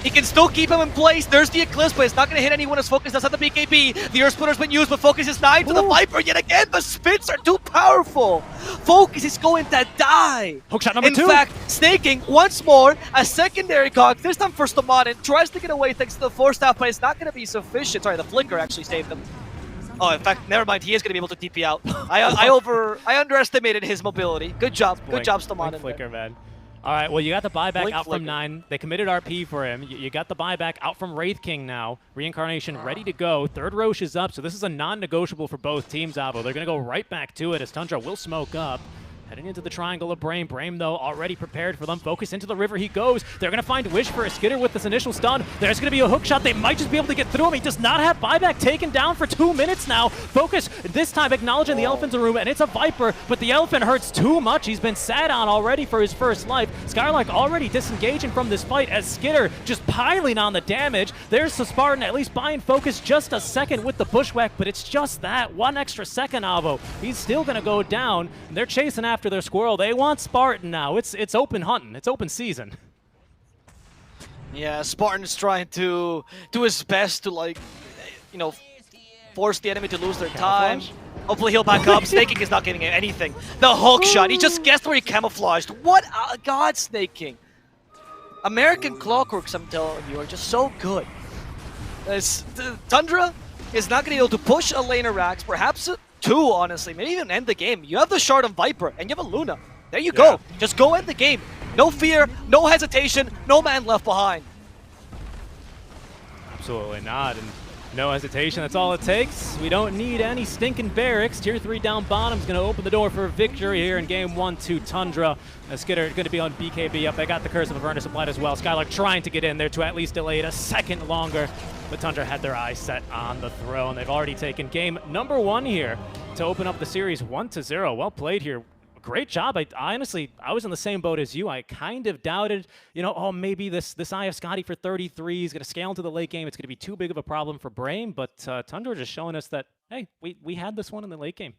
He can still keep him in place. There's the Eclipse, but it's not going to hit anyone as Focus does have the BKB. The Earth Splitter's been used, but Focus is 9 to the Viper yet again. The spits are too powerful. Focus is going to die. Hookshot number 2. In fact, snaking once more, a secondary cog, this time for Stomanin, tries to get away thanks to the Force Staff, but it's not going to be sufficient. Sorry, the Flicker actually saved him. Oh, in fact, never mind. He is going to be able to TP out. I underestimated his mobility. Good job. Good job, Stomanin. Flicker, man. All right, well, you got the buyback out from 9. They committed RP for him. You got the buyback out from Wraith King now. Reincarnation ready to go. Third Roche is up, so this is a non-negotiable for both teams, Avo. They're going to go right back to it as Tundra will smoke up. Heading into the triangle of Brame. Brame, though, already prepared for them. Focus into the river he goes. They're going to find Wish for a Skitter with this initial stun. There's going to be a hook shot. They might just be able to get through him. He does not have buyback taken down for 2 minutes now. Focus, this time acknowledging the Elephant's room, and it's a Viper, but the Elephant hurts too much. He's been sat on already for his first life. Skylark already disengaging from this fight as Skitter just piling on the damage. There's the Spartan at least buying Focus just a second with the bushwhack, but it's just that. 1 extra second, Avo. He's still going to go down. They're chasing after their squirrel. They want Spartan now. It's open hunting. It's open season. Yeah, Spartan's trying to do his best to, like, you know, force the enemy to lose their time. Hopefully he'll back up. Snaking is not getting anything. The hook shot. He just guessed where he camouflaged. What God, Snaking. American Clockworks, I'm telling you, are just so good. Tundra is not going to be able to push a laner Rax, perhaps 2, honestly, maybe even end the game. You have the Shard on Viper, and you have a Luna. There you go. Just go end the game. No fear, no hesitation, no man left behind. Absolutely not, and no hesitation. That's all it takes. We don't need any stinking barracks. Tier 3 down bottom is going to open the door for a victory here in game 1 to Tundra. Skitter going to be on BKB up. They got the Curse of Avernus applied as well. Skylark trying to get in there to at least delay it a second longer. But Tundra had their eyes set on the throne. They've already taken game number 1 here to open up the series 1-0. Well played here. Great job. I honestly, I was in the same boat as you. I kind of doubted, you know, oh, maybe this Eye of Scotty for 33 is going to scale into the late game. It's going to be too big of a problem for Brame, but Tundra just showing us that, hey, we had this one in the late game.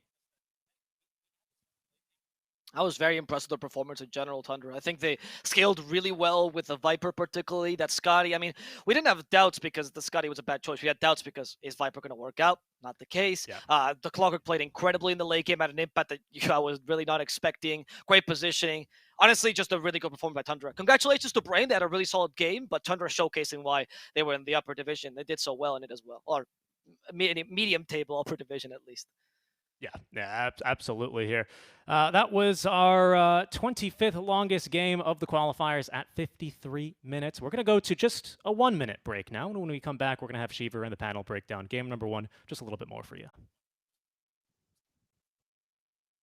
I was very impressed with their performance in general, Tundra. I think they scaled really well with the Viper particularly. That Scotty, I mean, we didn't have doubts because the Scotty was a bad choice. We had doubts because is Viper going to work out? Not the case. Yeah. The Clockwork played incredibly in the late game, had an impact that I was really not expecting. Great positioning. Honestly, just a really good performance by Tundra. Congratulations to Brame. They had a really solid game, but Tundra showcasing why they were in the upper division. They did so well in it as well. Or medium table upper division at least. Yeah, absolutely here. That was our 25th longest game of the qualifiers at 53 minutes. We're going to go to just a 1-minute break now. And when we come back, we're going to have Shiva in the panel break down game number 1 just a little bit more for you.